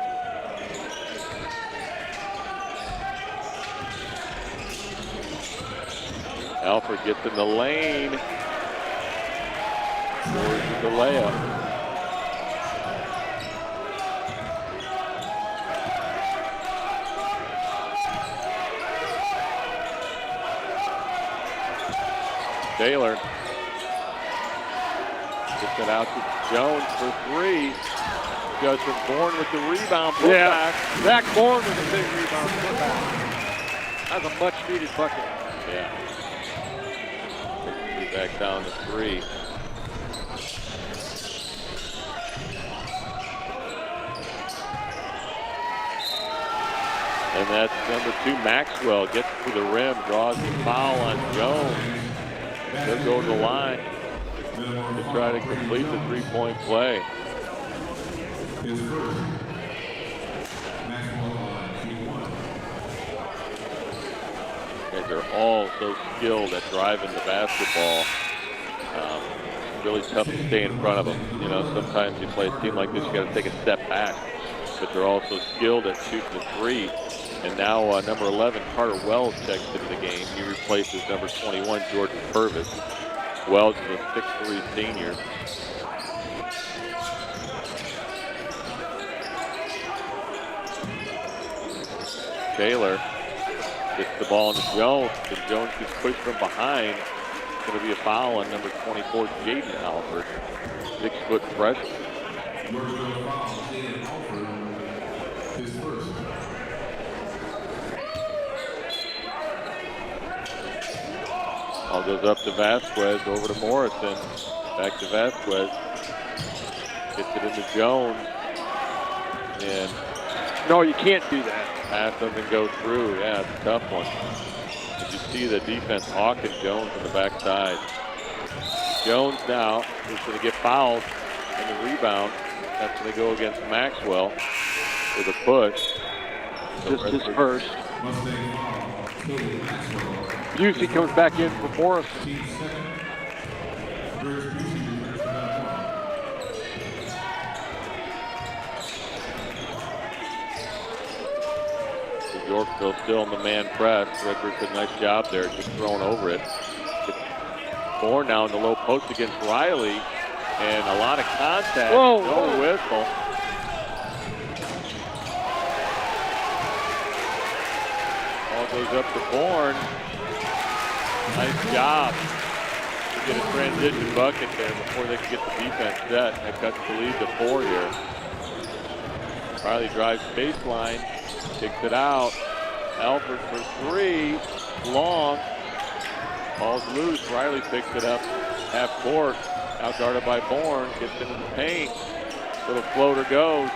Alford gets in the lane. Scores the layup. Taylor gets it out to Jones for 3. Justin Bourne with the rebound. Yeah, Zach Bourne with a big rebound. That's a much needed bucket. Yeah. Back down to 3. And that's number 2, Maxwell, gets to the rim, draws the foul on Jones. They'll go to the line to try to complete the 3-point play. They're all so skilled at driving the basketball. Really tough to stay in front of them. You know, sometimes you play a team like this, you got to take a step back. But they're also skilled at shooting the 3. And now number 11, Carter Wells, checks into the game. He replaces number 21, Jordan Purvis. Wells is a 6'3" senior. Taylor gets the ball into Jones, and Jones gets pushed from behind. It's going to be a foul on number 24, Jaden Alford, 6-foot freshman. Ball goes up to Vasquez, over to Morrison, back to Vasquez. Gets it into Jones, and no, you can't do that. Pass doesn't go through. Yeah, it's a tough one. Did you see the defense hawking Jones on the backside? Jones now is going to get fouled on the rebound. That's going to go against Maxwell with a push. Just his first. Busey comes back in for Morrison. Yorkville still in the man press. Redbirds did a nice job there, just throwing over it. Bourne now in the low post against Riley, and a lot of contact. Whoa, no whistle. Ball goes up to Bourne. Nice job to get a transition bucket there before they can get the defense set. That cuts the lead to 4 here. Riley drives baseline, kicks it out. Alford for 3, long. Ball's loose. Riley picks it up half court. Out guarded by Bourne. Gets into the paint. Little floater goes.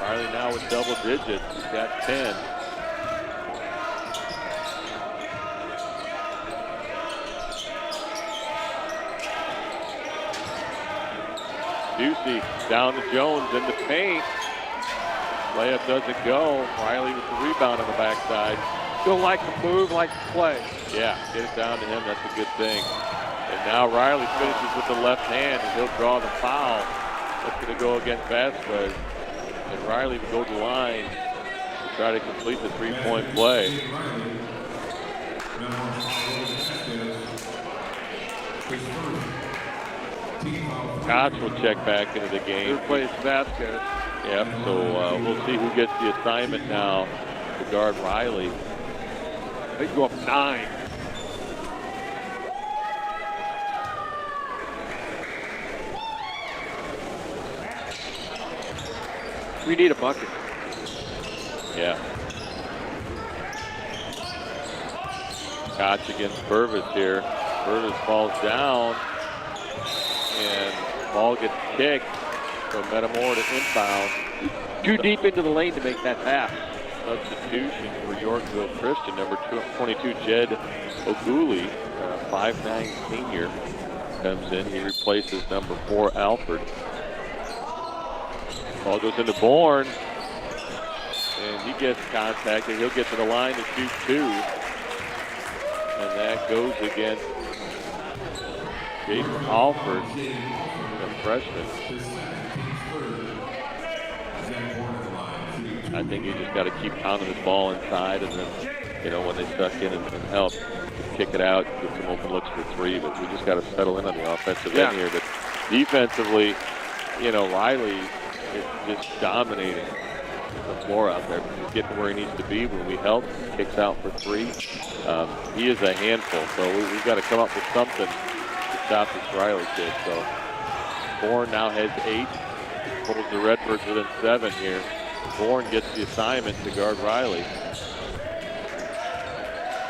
Riley now with double digits. He's got 10. Ducey down to Jones in the paint. Layup doesn't go. Riley with the rebound on the backside. Still like to move, like to play. Yeah, get it down to him. That's a good thing. And now Riley finishes with the left hand, and he'll draw the foul. That's going to go against Vasquez. And Riley will go to the line to try to complete the three-point play. Koch will check back into the game. Who plays Vasquez? Yep, so we'll see who gets the assignment now to guard Riley. They go up 9. We need a bucket. Yeah. Koch against Purvis here. Purvis falls down, and ball gets kicked from Metamora to inbound. Too deep into the lane to make that pass. Substitution for Yorkville Christian, number 22, Jed Oguli, 5'9" senior, comes in. He replaces number 4, Alford. Ball goes into Bourne, and he gets contacted. He'll get to the line to shoot 2, and that goes against Jason Alford, the freshman. I think you just got to keep pounding this ball inside, and then, when they suck in and help, just kick it out, get some open looks for 3. But we just got to settle in on the offensive end here. But defensively, Riley is just dominating the floor out there. He's getting where he needs to be when we help. Kicks out for 3. He is a handful, so we've got to come up with something to stop this Riley kid. So Bourne now has 8. Pulls the Redbirds within 7 here. Bourne gets the assignment to guard Riley.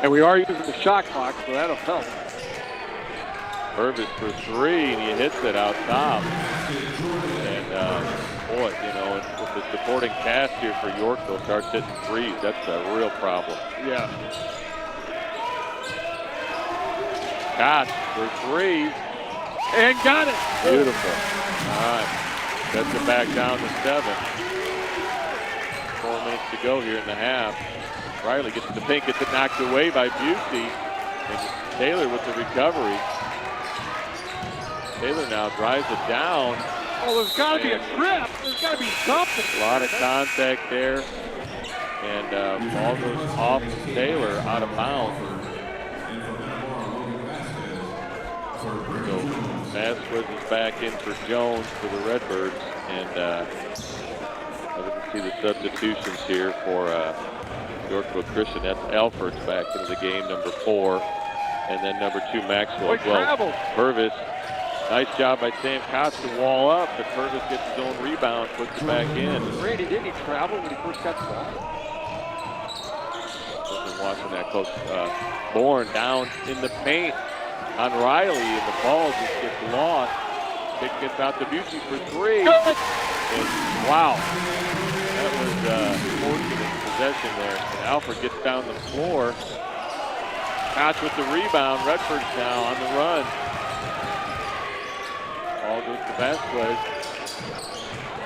And we are using the shot clock, so that'll help. Purvis for 3, and he hits it out top. And boy, with the supporting cast here for Yorkville starts hitting 3s, that's a real problem. Yeah. Koch for 3. And got it. Beautiful. All right. Sets it back down to 7. 4 minutes to go here in the half. Riley gets to the paint, gets it knocked away by Busey. And Taylor with the recovery. Taylor now drives it down. Oh, there's got to be a trip. There's got to be something. A lot of contact there. And ball goes off Taylor, out of bounds. So Vasquez is back in for Jones for the Redbirds. And we can see the substitutions here for Yorkville Christian. That's Alford's back into the game, number 4. And then number 2, Maxwell. Purvis. Nice job by Sam Koch to wall up, but Purvis gets his own rebound, puts it back in. Randy, didn't he travel when he first got the ball? Wasn't watching that close. Bourne down in the paint on Riley, and the ball just gets lost. Pick gets out to Busey for 3. And wow, that was fortunate possession there. And Alford gets down the floor. Koch with the rebound. Redbirds now on the run. Ball goes to Vasquez.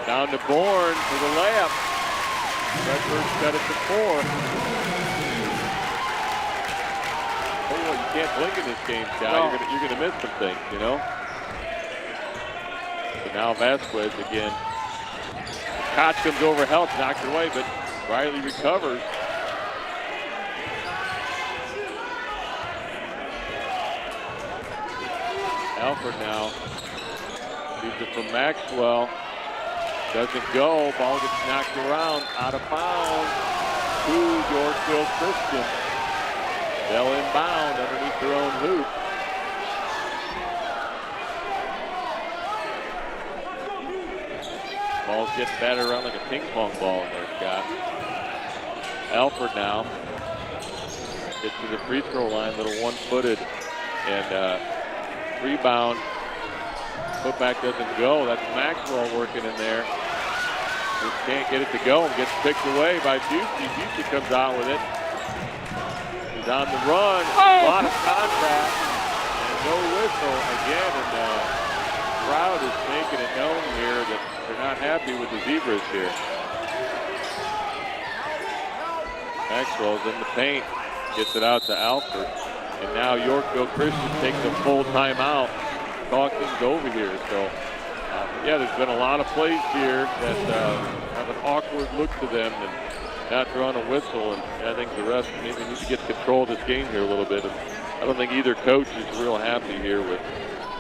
Down to Bourne for the layup. Redbirds got it to 4. Tell you what, you can't blink in this game, Scott. No. You're gonna miss some things, you know. So now Vasquez again. Koch comes over, help, knocked it away, but Riley recovers. Alford now. Leaves it from Maxwell. Doesn't go. Ball gets knocked around. Out of bounds to Yorkville Christian. They'll inbound underneath their own hoop. Ball's getting batted around like a ping pong ball in there, Scott. Alford now gets to the free throw line, little one-footed, and rebound. Putback doesn't go. That's Maxwell working in there. Just can't get it to go and gets picked away by Busey. Busey comes out with it. He's on the run. A lot of contact. And no whistle again. And the crowd is making it known here that they're not happy with the Zebras here. Maxwell's in the paint. Gets it out to Alford. And now Yorkville Christian takes a full timeout. Talk things over here. So, yeah, there's been a lot of plays here that have an awkward look to them and not drawing a whistle. And I think the rest maybe need to get control of this game here a little bit. And I don't think either coach is real happy here with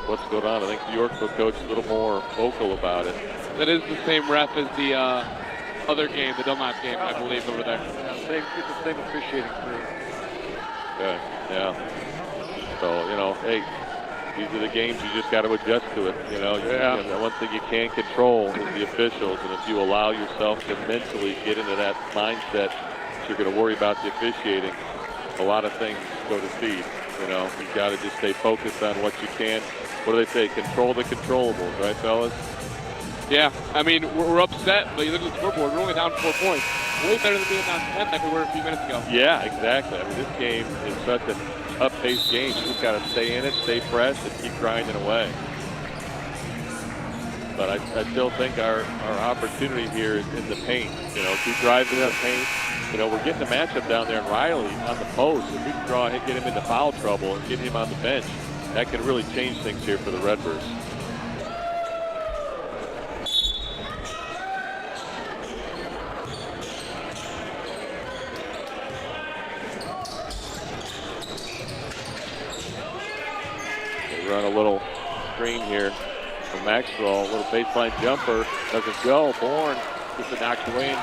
what's going on. I think the Yorkville coach is a little more vocal about it. That is the same ref as the other game, the Dunlap game, I believe, over there. Yeah, it's the same officiating crew. Okay, yeah. So, you know, hey, these are the games you just got to adjust to it. You know, and one thing you can't control is the officials. And if you allow yourself to mentally get into that mindset that you're going to worry about the officiating, a lot of things go to seed. You know, you've got to just stay focused on what you can. What do they say? Control the controllables, right, fellas? Yeah, I mean, we're upset, but you look at the scoreboard, we're only down 4 points. Way better than being down 10 like we were a few minutes ago. Yeah, exactly. I mean, this game is such an up-paced game. You just got to stay in it, stay fresh, and keep grinding away. But I still think our opportunity here is in the paint. You know, keep driving the paint. You know, we're getting a matchup down there in Riley on the post. If we can get him into foul trouble and get him on the bench, that could really change things here for the Redbirds. Run a little screen here from Maxwell. A little baseline jumper. Doesn't go. Bourne gets it knocked away. And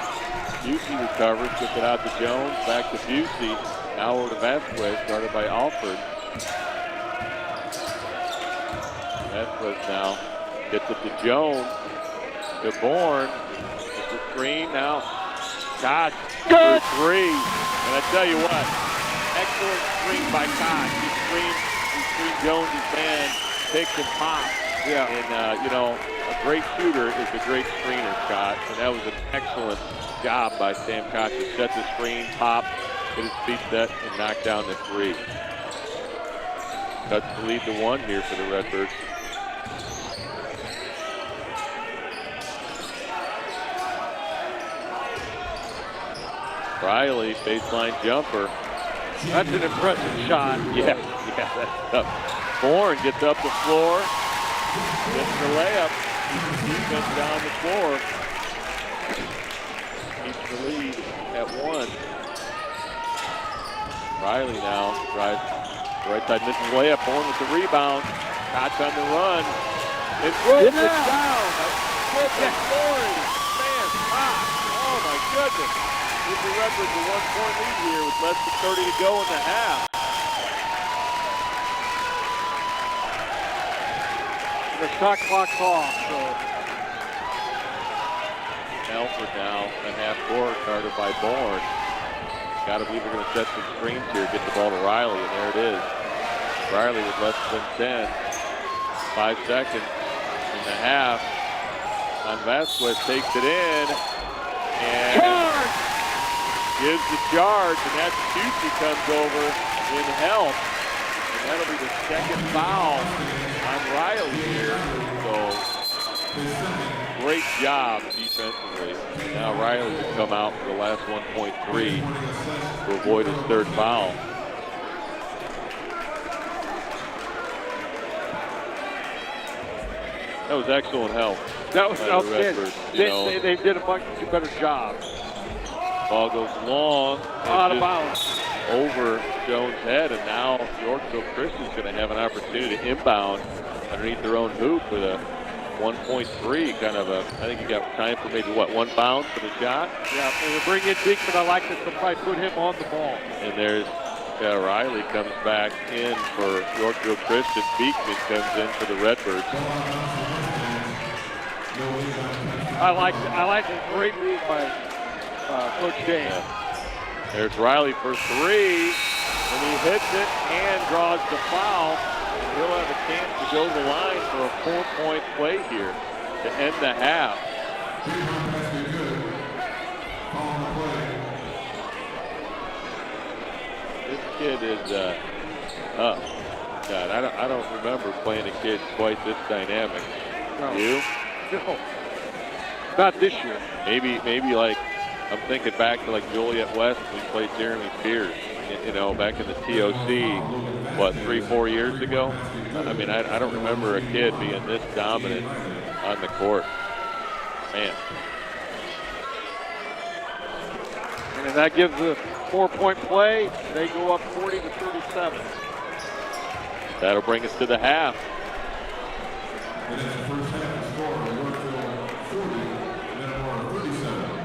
Busey recovers. Gets it out to Jones. Back to Busey. Now over to Vasquez. Started by Alford. Vasquez now gets it to Jones. To Bourne. Gets the screen now. Koch for 3. And I tell you what, excellent screen by Koch. He screened Jones' man, picks and pops. Yeah. And, you know, a great shooter is a great screener, Scott. And that was an excellent job by Sam Koch to set the screen, pop, get his feet set, and knock down the 3. Cuts the lead to 1 here for the Redbirds. Riley, baseline jumper. That's an impressive shot. Yeah, that's tough. Bourne gets up the floor, gets the layup, defense down the floor. Keeps the lead at 1. Riley now drives right side, misses the layup. Bourne with the rebound. Koch on the run. It's down. Good scoring. Man, oh my goodness. Gives the Redbirds a 1-point lead here with less than 30 to go in the half. The shot clock's off, so. Alford now at half court, guarded by Bourne. Got to believe they're going to set some screens here, get the ball to Riley, and there it is. Riley with less than 10. 5 seconds in the half. On Vasquez takes it in. And gives the charge, and that's Busey comes over in help. And that'll be the second foul on Riley here. So great job defensively. Now Riley will come out for the last 1.3 to avoid his third foul. That was excellent help. That was outstanding. They did a much better job. Ball goes long. Out of bounds. Over Jones' head, and now Yorkville Christian's going to have an opportunity to inbound underneath their own hoop with a 1.3 kind of a, I think you got time for maybe, what, 1 bounce for the shot? Yeah, they bring in Beekman. I like this to probably put him on the ball. And there's Riley comes back in for Yorkville Christian. Beekman comes in for the Redbirds. I like a great read by Coach Dane. Yeah. There's Riley for 3, and he hits it and draws the foul. He'll have a chance to go to the line for a 4-point play here to end the half. This kid is up. God, I don't remember playing a kid quite this dynamic. No. You? No. Not this year. Maybe like, I'm thinking back to like Joliet West when we played Jeremy Pierce, you know, back in the TOC, what, 3-4 years ago? I mean, I don't remember a kid being this dominant on the court. Man. And that gives a 4-point play. They go up 40-37. That'll bring us to the half. And that's the first half score for Yorkville 40, Metamora 37.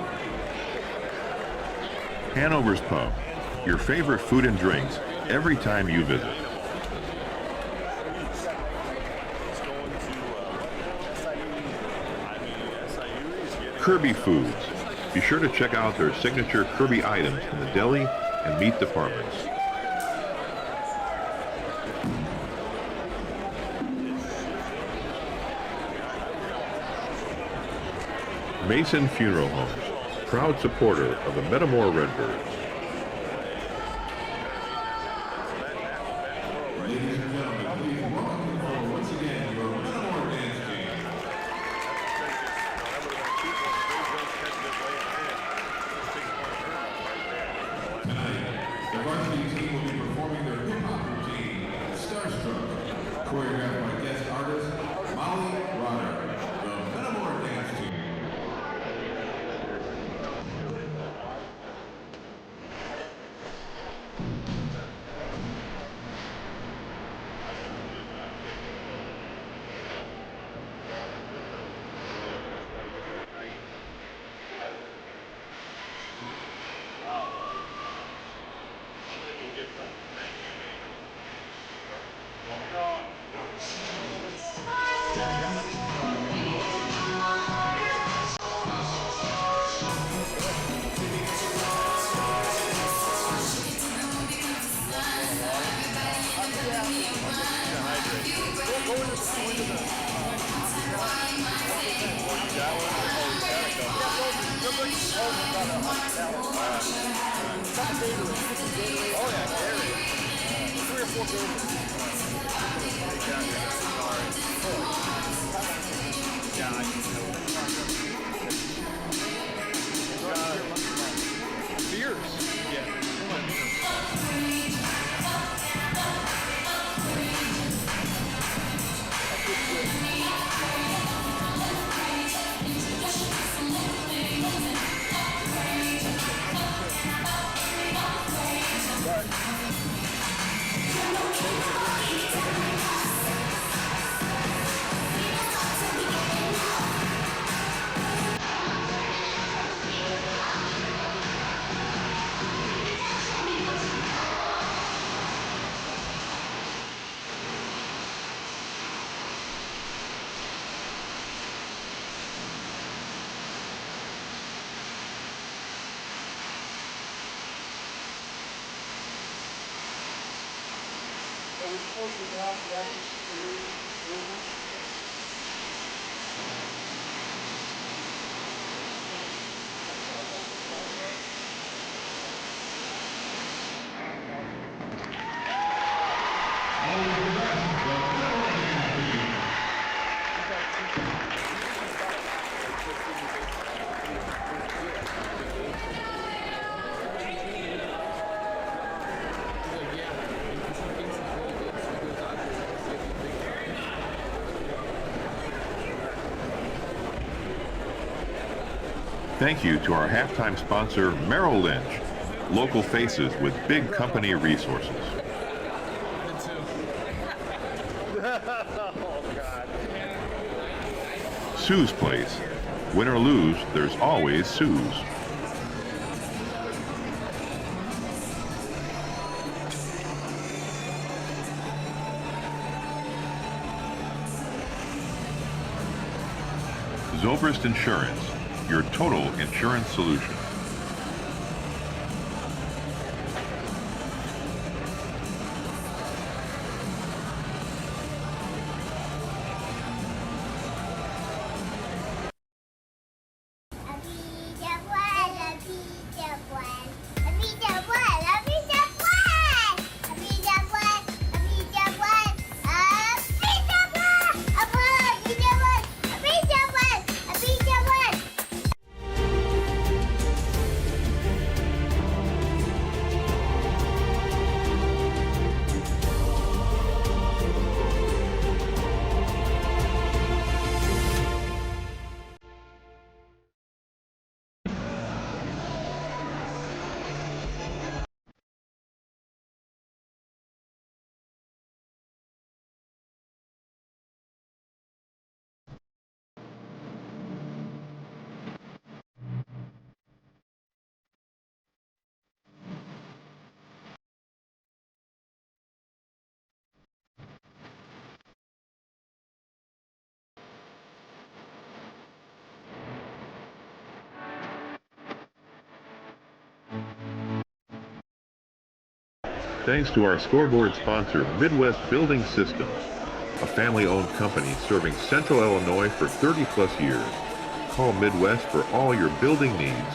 Hanover's Pub, your favorite food and drinks every time you visit. Kirby Foods. Be sure to check out their signature Kirby items in the deli and meat departments. Mason Funeral Homes, proud supporter of the Metamora Redbirds. Ladies and gentlemen, please welcome forward once again your Metamora dance team. Tonight, the varsity team will be performing their hip-hop routine, Starstruck, choreographed by guest artist Molly Rodder, the Metamora dance team. Thank you to our halftime sponsor, Merrill Lynch, local faces with big company resources. Sue's Place. Win or lose, there's always Sue's. Zobrist Insurance, your total insurance solution. Thanks to our scoreboard sponsor, Midwest Building Systems, a family-owned company serving Central Illinois for 30-plus years. Call Midwest for all your building needs.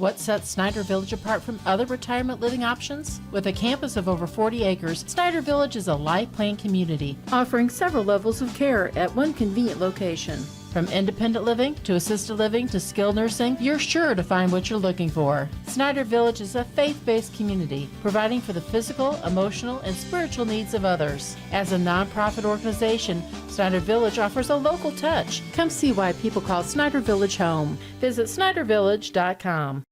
What sets Snyder Village apart from other retirement living options? With a campus of over 40 acres, Snyder Village is a life plan community, offering several levels of care at one convenient location. From independent living to assisted living to skilled nursing, you're sure to find what you're looking for. Snyder Village is a faith-based community, providing for the physical, emotional, and spiritual needs of others. As a nonprofit organization, Snyder Village offers a local touch. Come see why people call Snyder Village home. Visit SnyderVillage.com.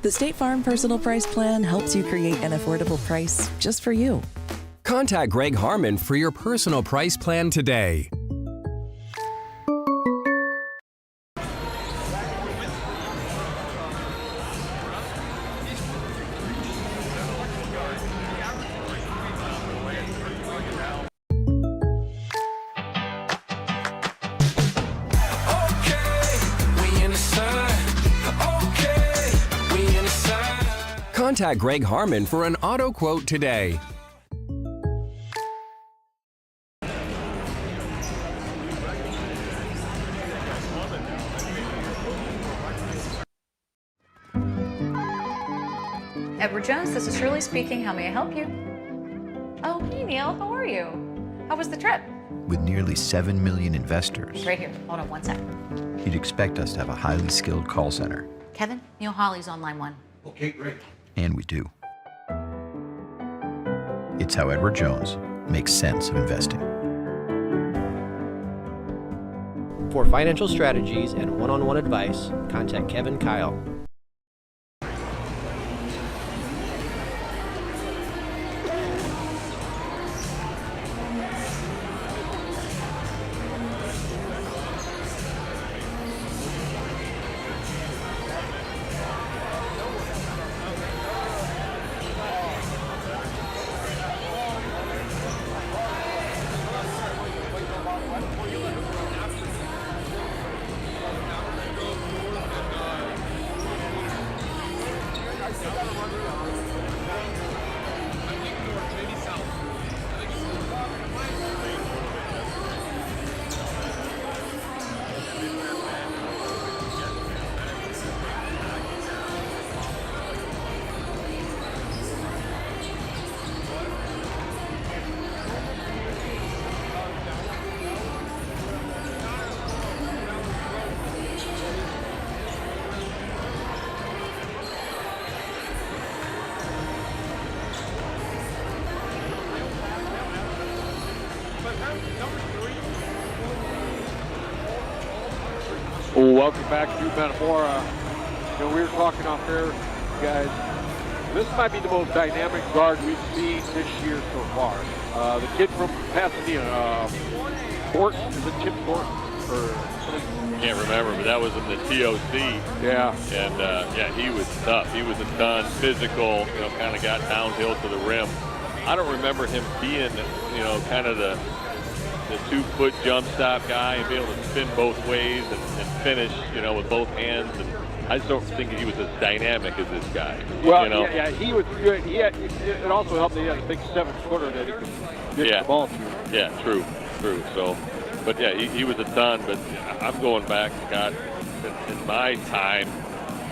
The State Farm Personal Price Plan helps you create an affordable price just for you. Contact Greg Harmon for your personal price plan today. Contact Greg Harmon for an auto quote today. Edward Jones, this is Shirley speaking. How may I help you? Oh, hey Neil, how are you? How was the trip? With nearly 7 million investors, Right here. Hold on one second. you'd expect us to have a highly skilled call center. Kevin, Neil Hawley's on line 1. Okay, great. And we do. It's how Edward Jones makes sense of investing. For financial strategies and one-on-one advice, contact Kevin Kyle. welcome back to Metamora. You know, we were talking off air, guys. This might be the most dynamic guard we've seen this year so far. The kid from Pasadena, Thornton, is it Chip Thornton? Can't remember, but that was in the TOC. Yeah. And yeah, he was tough. He was a ton, physical, you know, kind of got downhill to the rim. I don't remember him being, you know, kind of the 2-foot jump stop guy and be able to spin both ways and finish, you know, with both hands. And I just don't think he was as dynamic as this guy. Well, you know? yeah, he was good. It also helped that he had a big 7-footer that he could get the ball to. Yeah, true. So, but yeah, he was a ton. But I'm going back, Scott, in my time,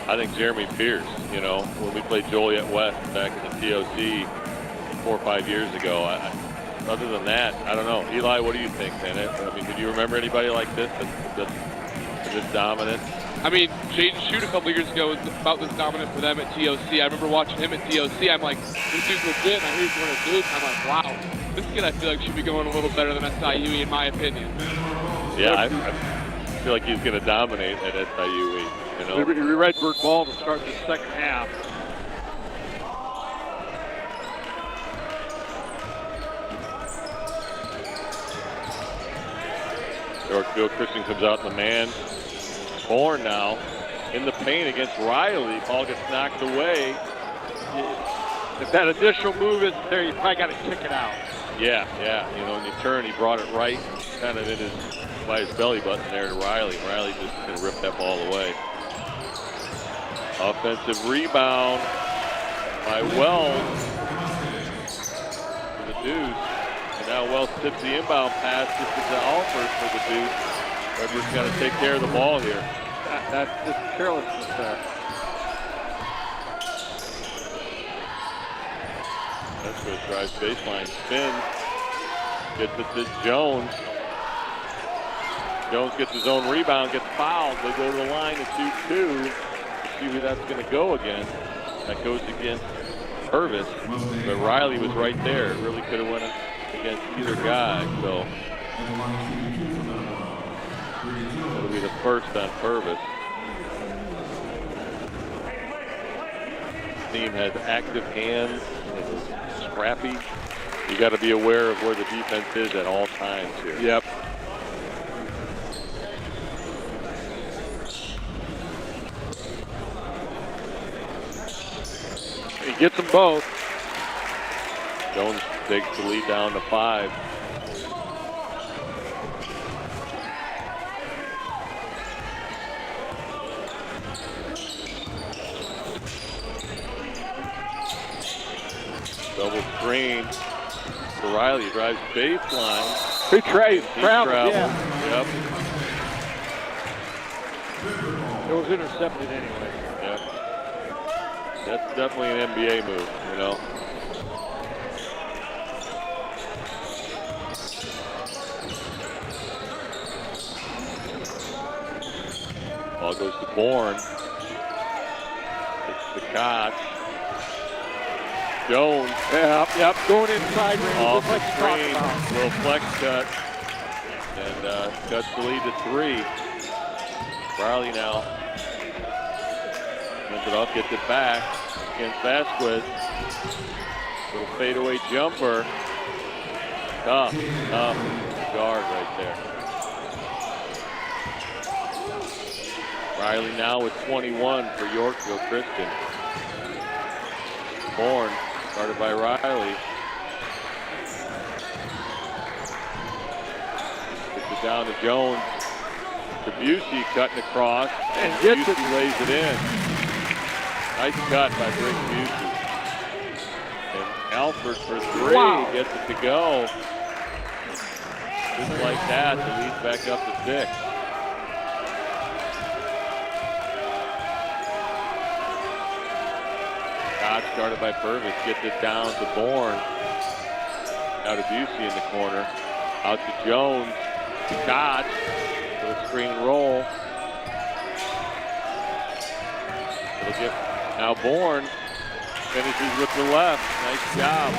I think Jeremy Pierce, you know, when we played Joliet West back in the TOC 4 or 5 years ago, other than that, I don't know. Eli, what do you think, man? I mean, did you remember anybody like this that's this dominant? I mean, Jaden Shoot a couple years ago was about this dominant for them at TOC. I remember watching him at TOC. I'm like, this dude's legit. And I hear he's one of the dudes. I'm like, wow. This kid I feel like should be going a little better than SIUE in my opinion. Yeah, I feel like he's going to dominate at SIUE. You know? Redbird ball to start the second half. Yorkville Christian comes out in the man. Bourne now in the paint against Riley. Ball gets knocked away. If that additional move isn't there, you probably got to kick it out. Yeah. You know, when you turn, he brought it right kind of by his belly button there to Riley. Riley just going to rip that ball away. Offensive rebound by Wells for the Deuce. And now Wells tips the inbound pass just as the offer for the Deuce. Redbird's got to take care of the ball here. That's just carelessness there. That's what drives baseline. Spins. Gets it to Jones. Jones gets his own rebound, gets fouled. They go to the line to shoot 2. Let's see who that's going to go against. That goes against Purvis. But Riley was right there. It really could have went against either guy. So it'll be the first on Purvis. Team has active hands, scrappy. You got to be aware of where the defense is at all times here. Yep. He gets them both. Jones takes the lead down to 5. Double screen. For Riley, drives baseline. He traveled. Yeah. Yep. It was intercepted anyway. Yep. That's definitely an NBA move, you know. Ball goes to Bourne. It's the Koch. Jones. Yep, going inside range. Off the screen, little flex cut. And cuts the lead to 3. Riley now hands it off, gets it back against Vasquez. Little fadeaway jumper. Tough guard right there. Riley now with 21 for Yorkville Christian. Bourne. Started by Riley. Gets it down to Jones. To Busey cutting across. And Busey lays it in. Nice cut by Drake Busey. And Alford for 3. Wow. Gets it to go. Just like that, the lead's back up to 6. Started by Purvis, gets it down to Bourne. Now to Busey in the corner. Out to Jones. To Koch. For the screen and roll. It'll get now Bourne. Finishes with the left. Nice job.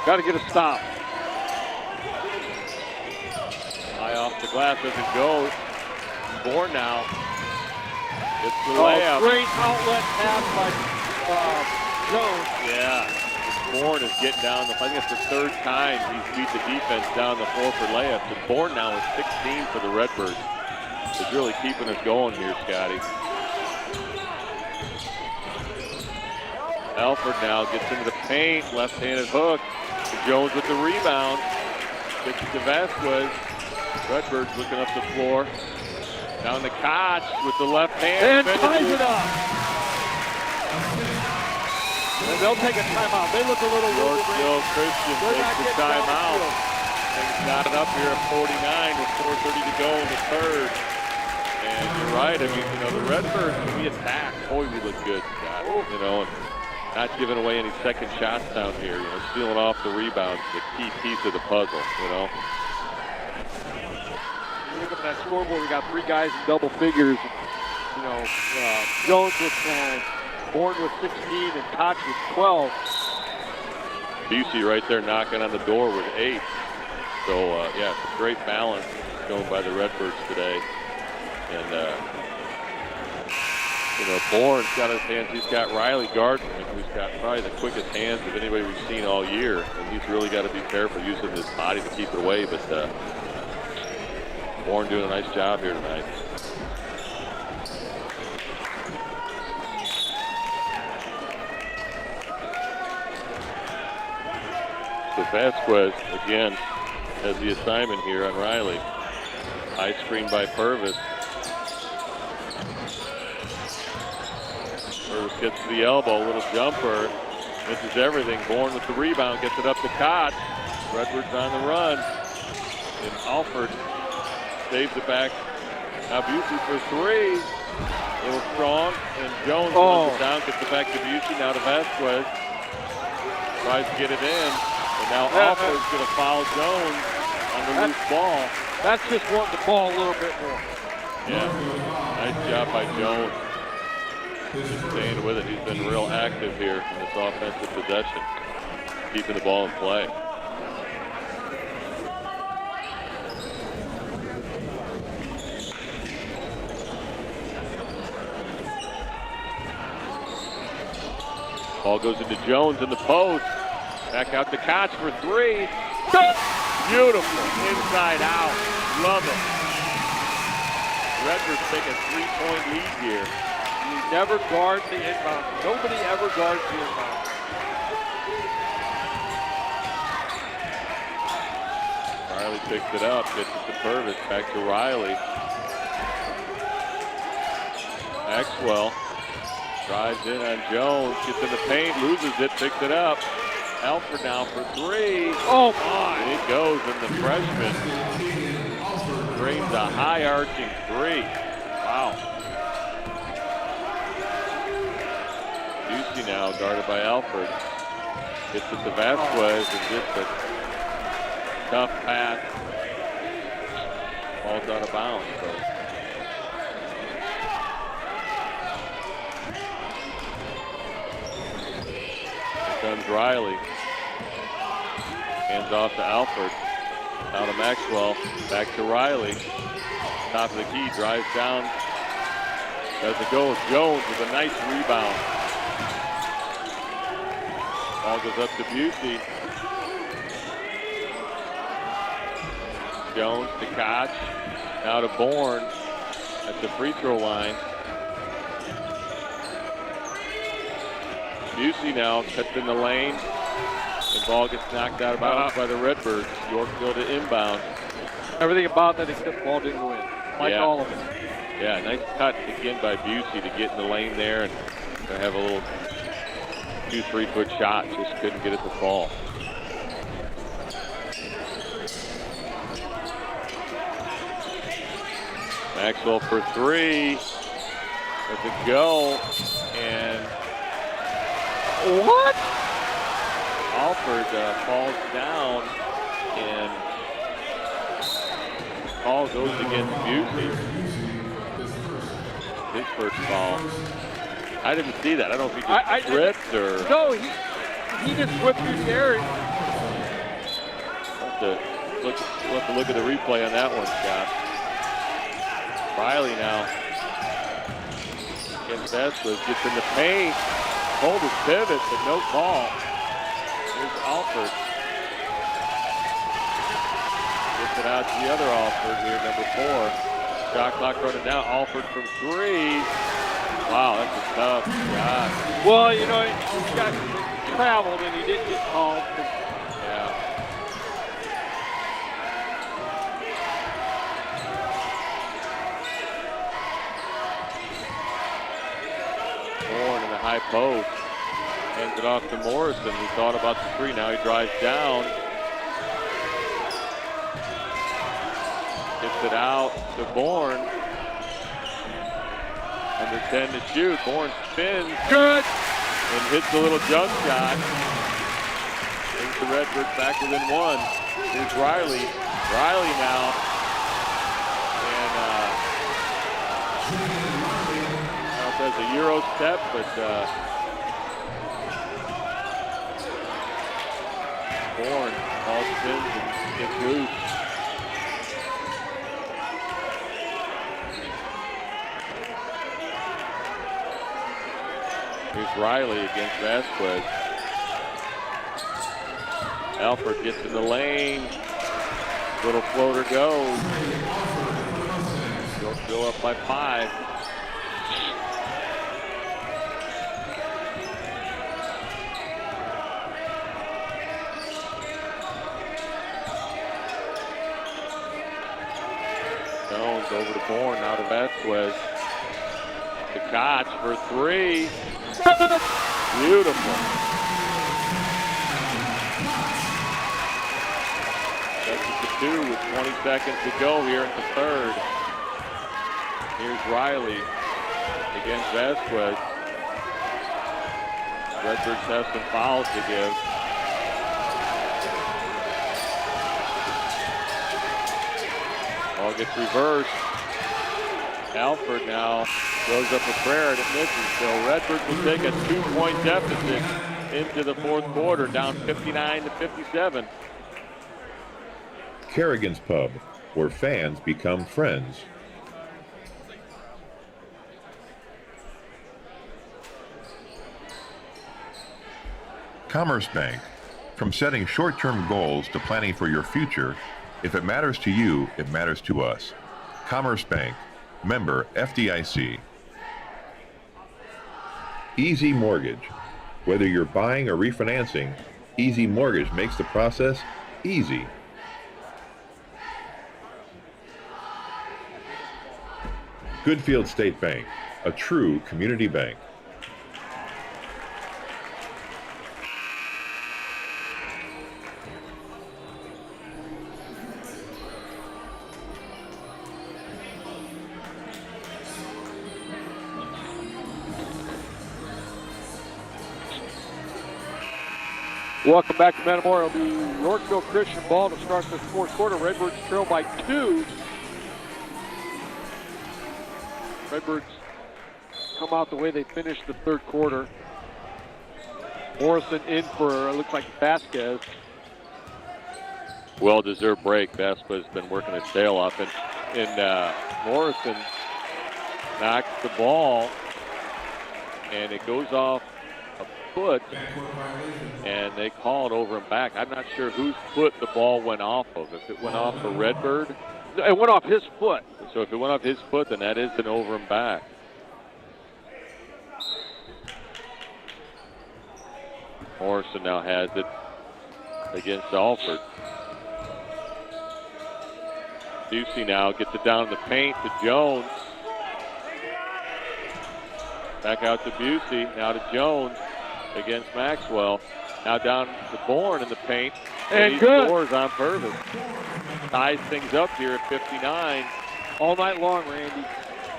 Got to get a stop. The glass doesn't go. Bourne now. It's the layup. Great outlet pass by Jones. Yeah. Bourne is getting down. I think it's the third time he's beat the defense down the floor for layups. And Bourne now is 16 for the Redbirds. It's really keeping us going here, Scotty. Alford now gets into the paint. Left-handed hook. Jones with the rebound. Gets it to Vasquez. Redbirds looking up the floor. Down to Koch with the left hand. And ties it up. And they'll take a timeout. They look a little Yorkville Christian takes the timeout. Things got it up here at 49 with 4:30 to go in the third. And you're right. I mean, you know, the Redbirds, when we attack, boy, we look good, Scott. You know, and not giving away any second shots down here. You know, stealing off the rebounds is a key piece of the puzzle, you know. Look at that scoreboard. We got 3 guys in double figures. You know, Jones with 10, Bourne with 16, and Koch with 12. Busey right there knocking on the door with 8. So, yeah, it's a great balance shown by the Redbirds today. And, you know, Bourne's got his hands. He's got Riley guarding him, who's got probably the quickest hands of anybody we've seen all year. And he's really got to be careful using his body to keep it away. But Bourne doing a nice job here tonight. So Vasquez, again, has the assignment here on Riley. High screen by Purvis. Purvis gets to the elbow, little jumper. Misses everything. Bourne with the rebound, gets it up to Koch. Redbirds on the run. And Alford saves it back. Now Busey for 3. A little strong. And Jones runs it down, gets it back to Busey. Now to Vasquez. Tries to get it in. And now Alford's going to foul Jones on the loose ball. That's just wanting the ball a little bit more. Yeah, nice job by Jones. Staying with it. He's been real active here in this offensive possession. Keeping the ball in play. Ball goes into Jones in the post. Back out to Koch for 3. Beautiful. Inside out. Love it. Redbirds take a 3-point lead here. You never guard the inbound. Nobody ever guards the inbound. Riley picks it up. Gets it to Purvis. Back to Riley. Maxwell drives in on Jones. Gets in the paint. Loses it. Picks it up. Alford now for 3. Oh my! It goes, and the freshman drains a high arching 3. Wow. Busey now guarded by Alford. Gets it to Vasquez and gets a tough pass. Ball's out of bounds. So. Comes Riley. Hands off to Alford. Now to Maxwell. Back to Riley. Top of the key. Drives down. Doesn't go. Jones with a nice rebound. Ball goes up to Busey. Jones to Koch. Now to Bourne at the free throw line. Busey now cuts in the lane. The ball gets knocked out of bounds by the Redbirds. Yorkville to inbound. Everything about that except the ball didn't go in. Like all of it. Yeah, nice cut again by Busey to get in the lane there and have a little 2-3 foot shot. Just couldn't get it to fall. Maxwell for 3. Doesn't go. And what? Alford falls down, and ball goes against Busey. His first foul. I didn't see that. I don't know if he just tripped or. No, he just whipped through the area. We'll have to look at the replay on that one, Scott. Riley now against Vasquez, gets in the paint, hold his pivot, but no call. Here's Alford. Gets it out to the other Alford here, number 4. Shot clock running down. Alford from 3. Wow, that's a tough shot. Well, you know, he got traveled and he didn't get called. Yeah. Bourne in the high post. Hands it off to Morrison, who thought about the 3. Now he drives down. Gets it out to Bourne. Under 10 to shoot. Bourne spins. Good! And hits a little jump shot. Brings the Redbirds back within 1. Here's Riley. Riley now. And I don't know if that's a Euro step, but Bourne all spins and gets loose. Here's Riley against Vasquez. Alford gets in the lane. Little floater goes. Yorkville up by 5. Jones over to Bourne, now to Vasquez. To Koch for 3. Beautiful. That's the 2 with 20 seconds to go here in the 3rd. Here's Riley against Vasquez. Redbirds have some fouls to give. Ball gets reversed. Alford now throws up a prayer and it misses. So Redbirds will take a 2-point deficit into the 4th quarter, down 59 to 57. Kerrigan's Pub, where fans become friends. Commerce Bank. From setting short-term goals to planning for your future, if it matters to you, it matters to us. Commerce Bank. Member FDIC. Easy Mortgage. Whether you're buying or refinancing, Easy Mortgage makes the process easy. Goodfield State Bank, a true community bank. Welcome back to Metamora. It'll be Yorkville Christian ball to start this 4th quarter. Redbirds trail by 2. Redbirds come out the way they finished the 3rd quarter. Morrison in for, looks like Vasquez. Well-deserved break. Vasquez has been working his tail off. And Morrison knocks the ball, and it goes off a foot, and they call it over and back. I'm not sure whose foot the ball went off of. If it went off a Redbird. It went off his foot. So if it went off his foot, then that is an over and back. Morrison now has it against Alford. Ducey now gets it down in the paint to Jones. Back out to Busey, now to Jones against Maxwell. Now down to Bourne in the paint. And he scores on purpose. Ties things up here at 59. All night long, Randy.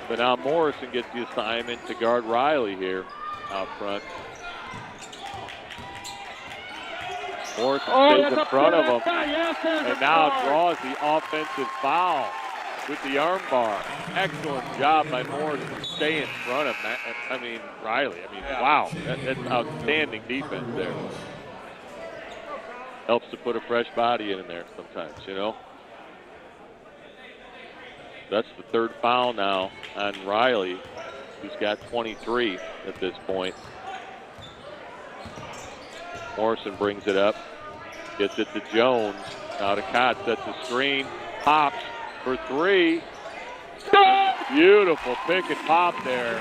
But now Morrison gets the assignment to guard Riley here out front. Morrison stays in front of him. And now draws the offensive foul with the arm bar. Excellent job by Morrison to stay in front of Riley. Wow, that's outstanding defense there. helps to put a fresh body in there sometimes, you know. That's the third foul now on Riley, who's got 23 at this point. Morrison brings it up, gets it to Jones. Now to Cott, sets a screen, pops for three. Beautiful pick and pop there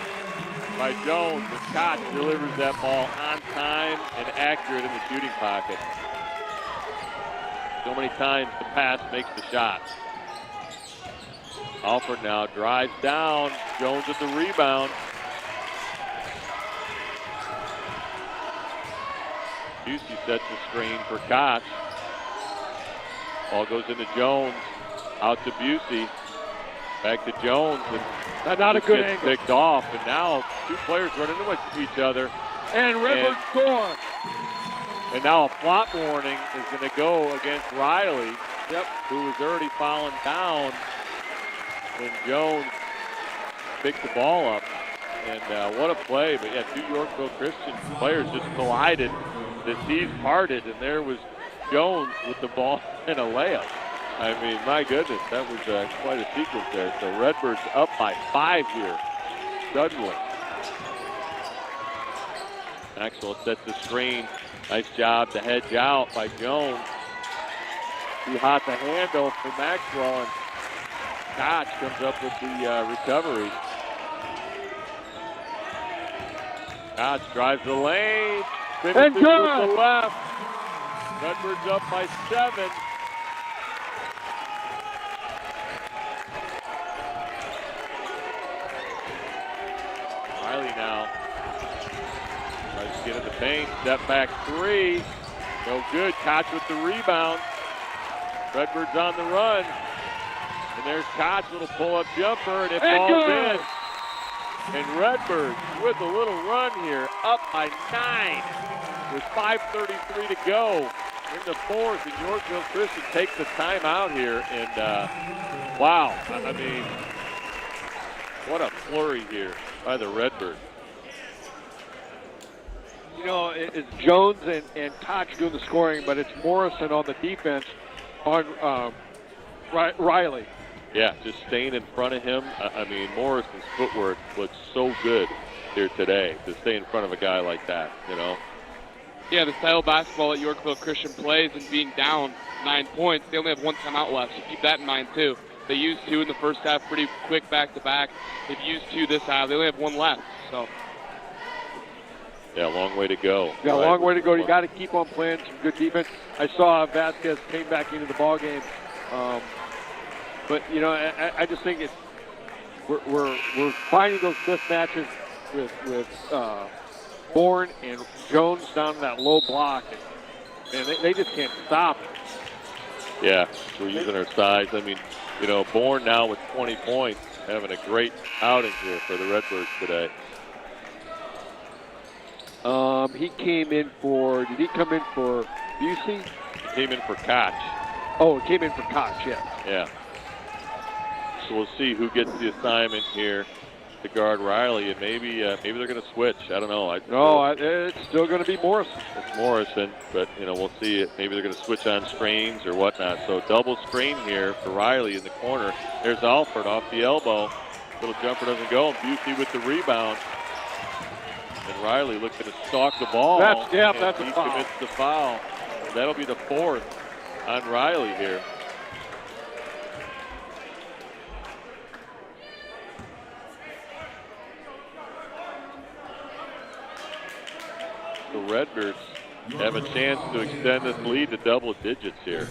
by Jones, and Cott delivers that ball on time and accurate in the shooting pocket. So many times the pass makes the shot. Alford now drives down. Jones at the rebound. Busey sets the screen for Koch. Ball goes into Jones. Out to Busey. Back to Jones. And not a good gets angle. picked off. And now two players run into each other. And Redbird score. And now a flop warning is going to go against Riley. Yep. Who was already falling down when Jones picked the ball up. And what a play. But yeah, two Yorkville Christian players just collided. The seas parted, and there was Jones with the ball and a layup. I mean, my goodness, that was quite a sequence there. So Redbirds up by 5 here, suddenly. Maxwell sets the screen. Nice job to hedge out by Jones. Too hot to handle for Maxwell, and Koch comes up with the recovery. Koch drives the lane, finishes with the left. Redbirds up by 7. Riley now tries to get in the paint. Step back 3. No good. Koch with the rebound. Redbirds on the run. And there's Koch, little pull-up jumper, and it falls in. And Redbirds with a little run here, up by 9 with 5:33 to go in the fourth. And Yorkville Christian takes the timeout here. And wow, I mean, what a flurry here by the Redbirds. You know, it's Jones and Koch doing the scoring, but it's Morrison on the defense on Riley. Yeah, just staying in front of him. I mean, Morrison's footwork looks so good here today to stay in front of a guy like that, you know. Yeah, the style of basketball that Yorkville Christian plays and being down 9 points, they only have one timeout left, so keep that in mind too. They used 2 in the first half, pretty quick back-to-back. They've used 2 this half. They only have 1 left, so. Yeah, long way to go. Yeah, right. Long way to go. You got to keep on playing some good defense. I saw Vasquez came back into the ball game. But you know, I just think we're finding those mismatches with Bourne and Jones down in that low block, and they just can't stop it. Yeah, we're using our size. I mean, you know, Bourne now with 20 points, having a great outing here for the Redbirds today. He came in for. Did he come in for Busey? He came in for Koch. Oh, he came in for Koch. Yeah. Yeah. So we'll see who gets the assignment here to guard Riley, and maybe they're going to switch. I don't know. It's still going to be Morrison. It's Morrison, but you know, we'll see. Maybe they're going to switch on screens or whatnot. So double screen here for Riley in the corner. There's Alford off the elbow. Little jumper doesn't go, and Busey with the rebound. And Riley looking to stalk the ball. That's a he foul. commits the foul. That'll be the 4th on Riley here. The Redbirds have a chance to extend this lead to double digits here.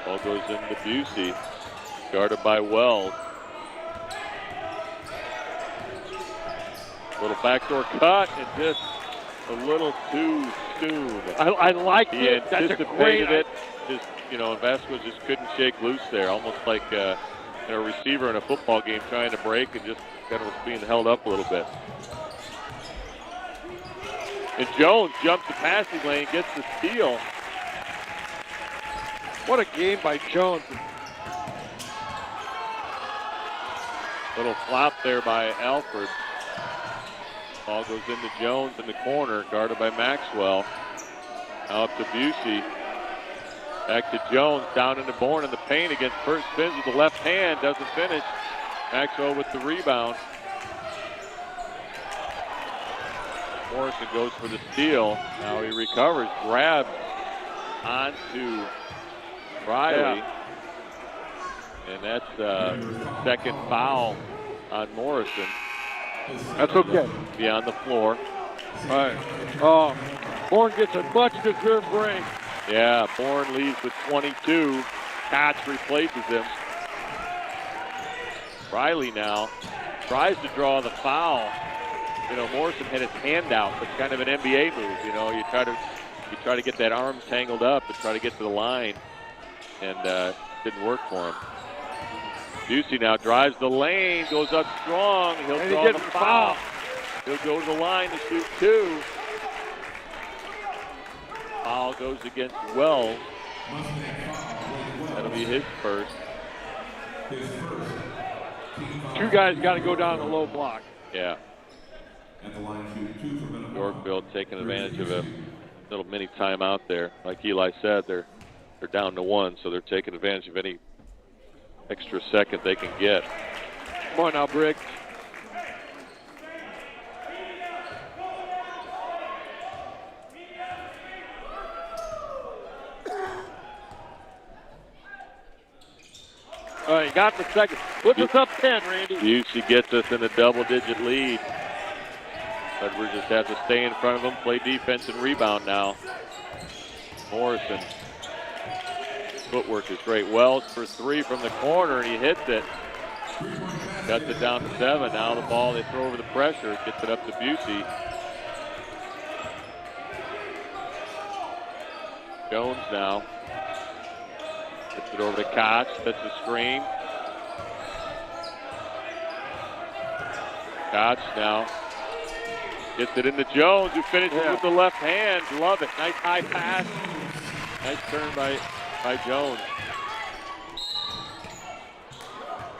Ball goes into Busey, guarded by Wells. Little backdoor cut, and just a little too soon. I like it. He That's a great. anticipated it. Just, you know, Vasquez just couldn't shake loose there, almost like a receiver in a football game trying to break and just kind of was being held up a little bit. And Jones jumps the passing lane, gets the steal. What a game by Jones. Little flop there by Alford. Ball goes into Jones in the corner, guarded by Maxwell. Now up to Busey. Back to Jones, down into Bourne in the paint against first spins with the left hand, doesn't finish. Maxwell with the rebound. Morrison goes for the steal. Now he recovers, grabs onto Riley. Yeah. And that's second foul on Morrison. That's okay. Be on the floor. All right. Bourne gets a much-deserved break. Yeah, Bourne leads with 22. Koch replaces him. Riley now tries to draw the foul. You know, Morrison had his hand out. It's kind of an NBA move. You know, you try to get that arm tangled up and try to get to the line, and didn't work for him. Busey now drives the lane, goes up strong. He'll draw the foul. He'll go to the line to shoot two. Foul goes against Wells. That'll be his first. Two guys got to go down the low block. Yeah. Yorkville taking advantage of a little mini timeout there. Like Eli said, they're down to one, so they're taking advantage of any extra second they can get. Come on now, Briggs. All right, got the second. Puts us up 10, Randy. Busey gets us in a double-digit lead. Redbirds just have to stay in front of them, play defense and rebound now. Morrison. Footwork is great. Wells for three from the corner, and he hits it. Cuts it down to 7. Now the ball they throw over the pressure. Gets it up to Busey. Jones now. Gets it over to Koch. That's a screen. Koch now. Gets it into Jones, who finishes with the left hand. Love it. Nice high pass. Nice turn by Jones.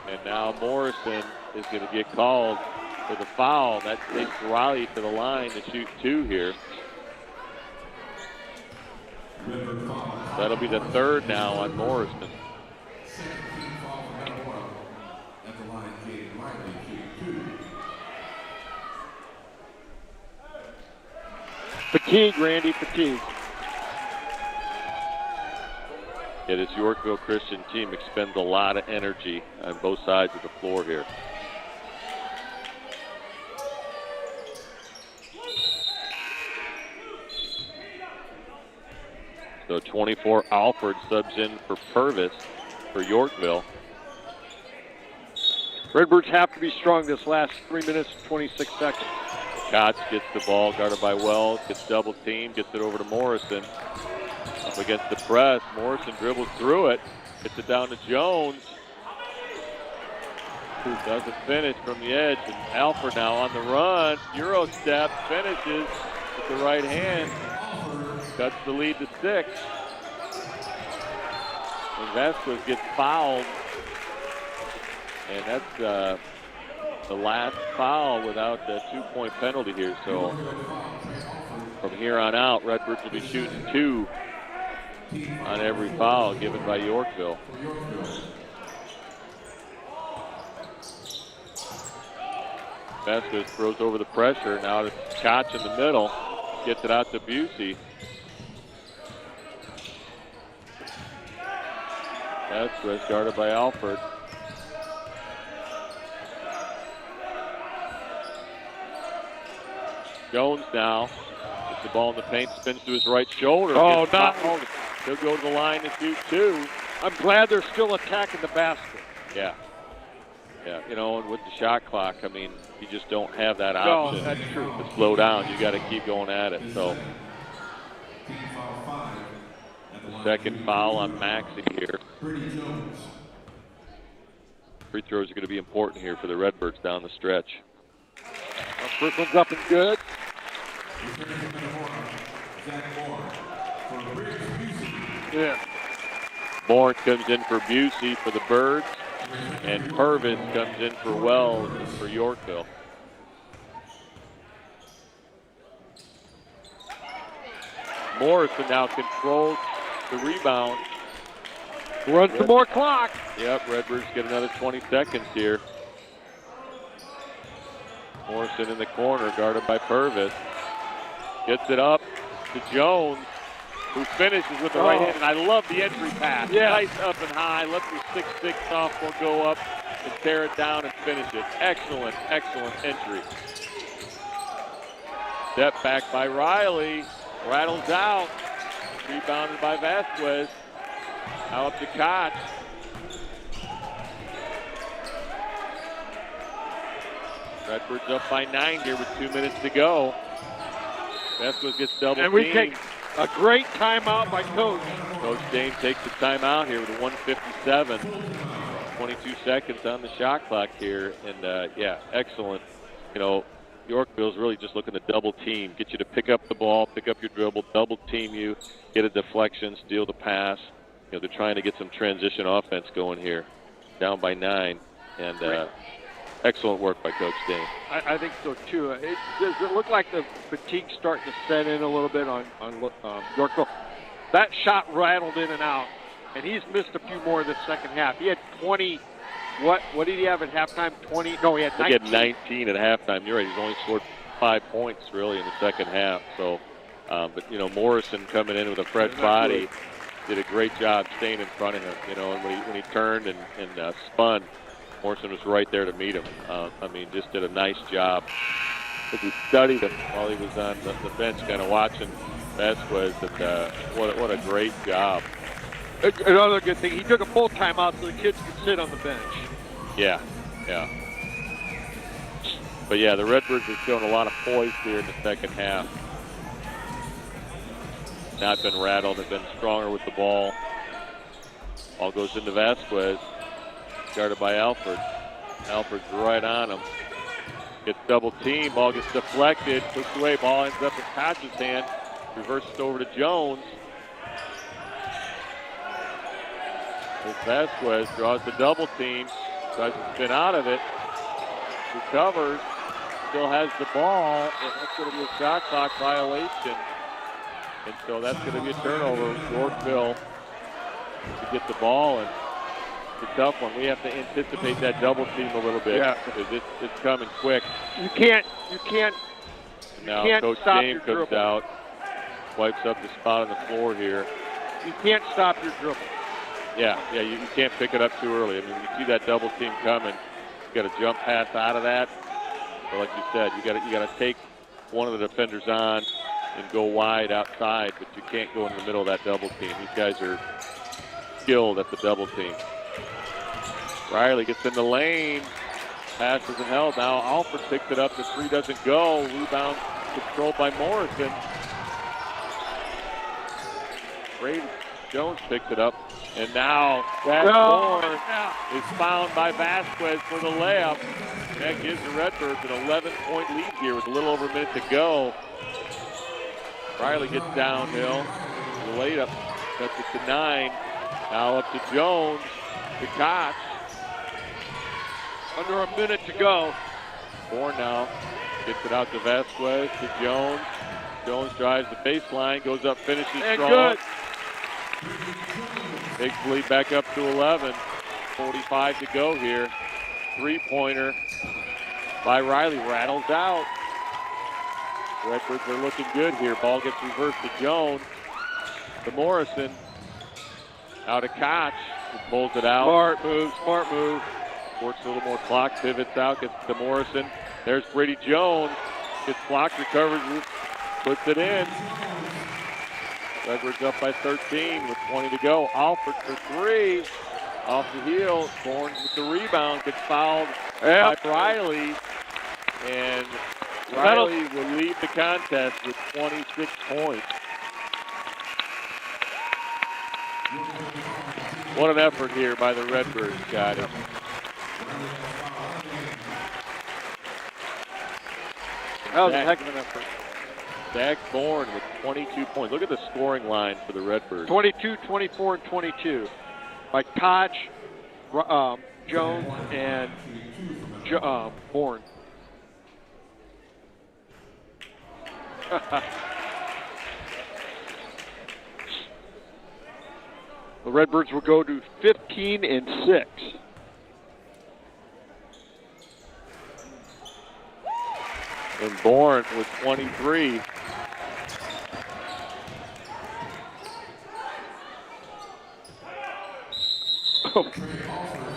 And now Morrison is going to get called for the foul. That takes Riley to the line to shoot two here. That'll be the third now on Morrison. Fatigue, Randy, fatigue. Yeah, this Yorkville Christian team expends a lot of energy on both sides of the floor here. So 24, Alford subs in for Purvis for Yorkville. Redbirds have to be strong this last 3 minutes and 26 seconds. Koch gets the ball, guarded by Wells, gets double teamed, gets it over to Morrison. Up against the press, Morrison dribbles through it, gets it down to Jones, who doesn't finish from the edge, and Alford now on the run, Euro step, finishes with the right hand, cuts the lead to 6. And Vasquez gets fouled, and that's the last foul without the 2-point penalty here. So from here on out, Redbirds will be shooting 2 on every foul given by Yorkville. Vasquez throws over the pressure. Now to Koch in the middle. Gets it out to Busey. Vasquez guarded by Alford. Jones now gets the ball in the paint, spins to his right shoulder. Oh, nice. He'll go to the line to shoot 2. I'm glad they're still attacking the basket. Yeah. Yeah, you know, and with the shot clock, I mean, you just don't have that option. No, that's true. To slow down, you got to keep going at it. So, the second foul on Maxey here. Free throws are going to be important here for the Redbirds down the stretch. First one's up and good. Yeah. Bourne comes in for Busey for the Birds, and Purvis comes in for Wells for Yorkville. Morrison now controls the rebound. Run some more clock. Yep, Redbirds get another 20 seconds here. Morrison in the corner, guarded by Purvis. Gets it up to Jones, who finishes with the right hand. And I love the entry pass. Yeah. Nice up and high. Let the 6'6" sophomore go up and tear it down and finish it. Excellent, excellent entry. Step back by Riley. Rattles out. Rebounded by Vasquez. Now up to Koch. Redbirds up by 9 here with 2 minutes to go. Vasquez gets double And we teamed. take a great timeout by Coach. Coach Dane takes the timeout here with 1:57. 22 seconds on the shot clock here. And, yeah, excellent. You know, Yorkville's really just looking to double team, get you to pick up the ball, pick up your dribble, double team you, get a deflection, steal the pass. You know, they're trying to get some transition offense going here. Down by 9. And excellent work by Coach Dane. I think so, too. Does it look like the fatigue's starting to set in a little bit on Yorkville? That shot rattled in and out, and he's missed a few more this second half. He had 20. What did he have at halftime? 20? No, he had 19. He had 19 at halftime. You're right. He's only scored 5 points, really, in the second half. So, but, you know, Morrison coming in with a fresh body did a great job staying in front of him. You know, and when he turned and spun, Morrison was right there to meet him. I mean, just did a nice job. He studied him while he was on the bench, kind of watching Vasquez, and what a great job. Another good thing, he took a full timeout so the kids could sit on the bench. Yeah, yeah. But yeah, the Redbirds have shown a lot of poise here in the second half. Not been rattled, they've been stronger with the ball. Ball goes into Vasquez, guarded by Alford. Alford's right on him. Gets double team, ball gets deflected, pushed away, ball ends up in Koch's hand. Reverses over to Jones. Vasquez draws the double team, tries to spin out of it, recovers, still has the ball, and that's going to be a shot clock violation. And so that's going to be a turnover. Yorkville to get the ball, and it's a tough one. We have to anticipate that double team a little bit. Yeah. Because it's coming quick. You can't Now Coach stop Dame your comes dribble. out, wipes up the spot on the floor here. You can't stop your dribble. Yeah, you can't pick it up too early. I mean, when you see that double team coming, you got to jump pass out of that. But like you said, you got to take one of the defenders on and go wide outside, but you can't go in the middle of that double team. These guys are skilled at the double team. Riley gets in the lane. Pass isn't held. Now Alford picks it up. The three doesn't go. Rebound controlled by Morrison. Brady Jones picks it up. And now that board is found by Vasquez for the layup. That gives the Redbirds an 11-point lead here with a little over a minute to go. Riley gets downhill. The layup cuts it to 9. Now up to Jones. To Koch. Under a minute to go. Bourne now gets it out to Vasquez, to Jones. Jones drives the baseline, goes up, finishes and strong. Good. Takes the lead back up to 11. 45 to go here. Three-pointer by Riley. Rattles out. Redbirds are looking good here. Ball gets reversed to Jones. To Morrison. Out to Koch. He pulls it out. Smart move. Works a little more clock, pivots out, gets to Morrison. There's Brady Jones. Gets blocked, recovers, puts it in. Redbirds up by 13 with 20 to go. Alford for 3. Off the heel. Bourne with the rebound. Gets fouled by Riley. And Riley will lead the contest with 26 points. What an effort here by the Redbirds, Scotty. That was a heck of an effort. Zach Bourne with 22 points. Look at the scoring line for the Redbirds. 22, 24, and 22. By Koch, Jones, and Bourne. The Redbirds will go to 15-6. And Bourne with 23.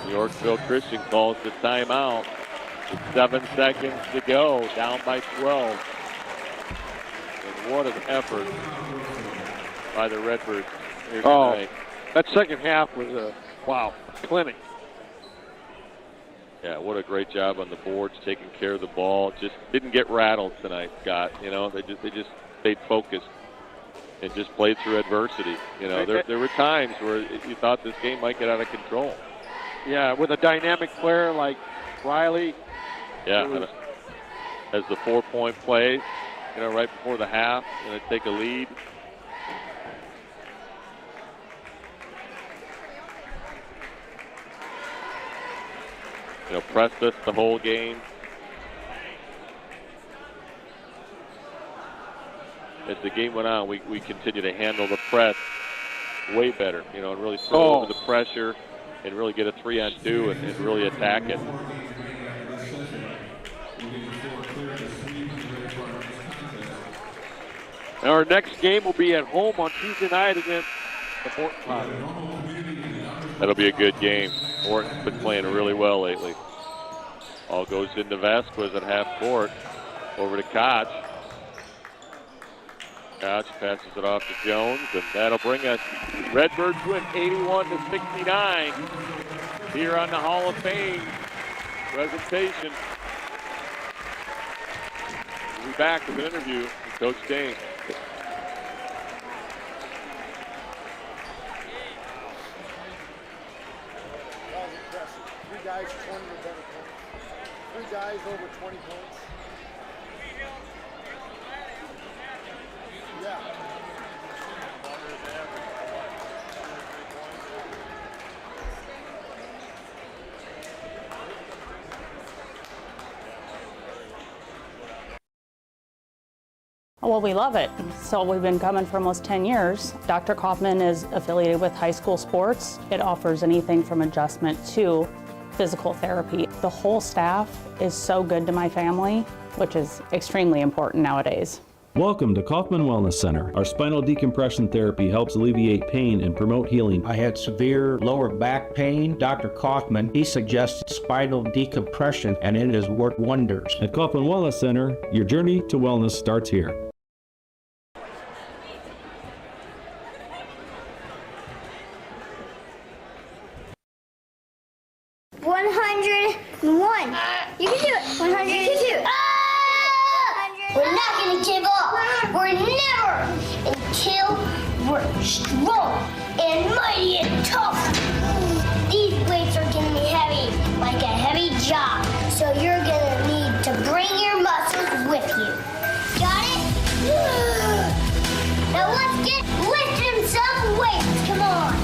Yorkville Christian calls the timeout with 7 seconds to go, down by 12. And what an effort by the Redbirds here tonight. That second half was wow, clinic. Yeah, what a great job on the boards, taking care of the ball. Just didn't get rattled tonight, Scott. You know, they just stayed focused and just played through adversity. You know, there were times where you thought this game might get out of control. Yeah, with a dynamic player like Riley. Yeah, as the 4-point play, you know, right before the half, going to take a lead. You know, pressed us the whole game. As the game went on, we continue to handle the press way better, you know, and really throw over the pressure and really get a 3-on-2 and really attack it. And our next game will be at home on Tuesday night against the Morton Pirates. That'll be a good game. Morton's been playing really well lately. All goes into Vasquez at half court. Over to Koch. Koch passes it off to Jones, and that'll bring us Redbirds win 81-69 here on the Hall of Fame presentation. We'll be back with an interview with Coach Dane. Three guys, 20 or better points. 3 guys over 20 points. Yeah. Well, we love it. So we've been coming for almost 10 years. Dr. Kaufman is affiliated with high school sports. It offers anything from adjustment to physical therapy. The whole staff is so good to my family, which is extremely important nowadays. Welcome to Kaufman Wellness Center. Our spinal decompression therapy helps alleviate pain and promote healing. I had severe lower back pain. Dr. Kaufman, he suggested spinal decompression, and it has worked wonders. At Kaufman Wellness Center, your journey to wellness starts here. You can do it. 102. We're not going to give up. We're never until we're strong and mighty and tough. These weights are going to be heavy, like a heavy job. So you're going to need to bring your muscles with you. Got it? Now let's get lifting some weights. Come on.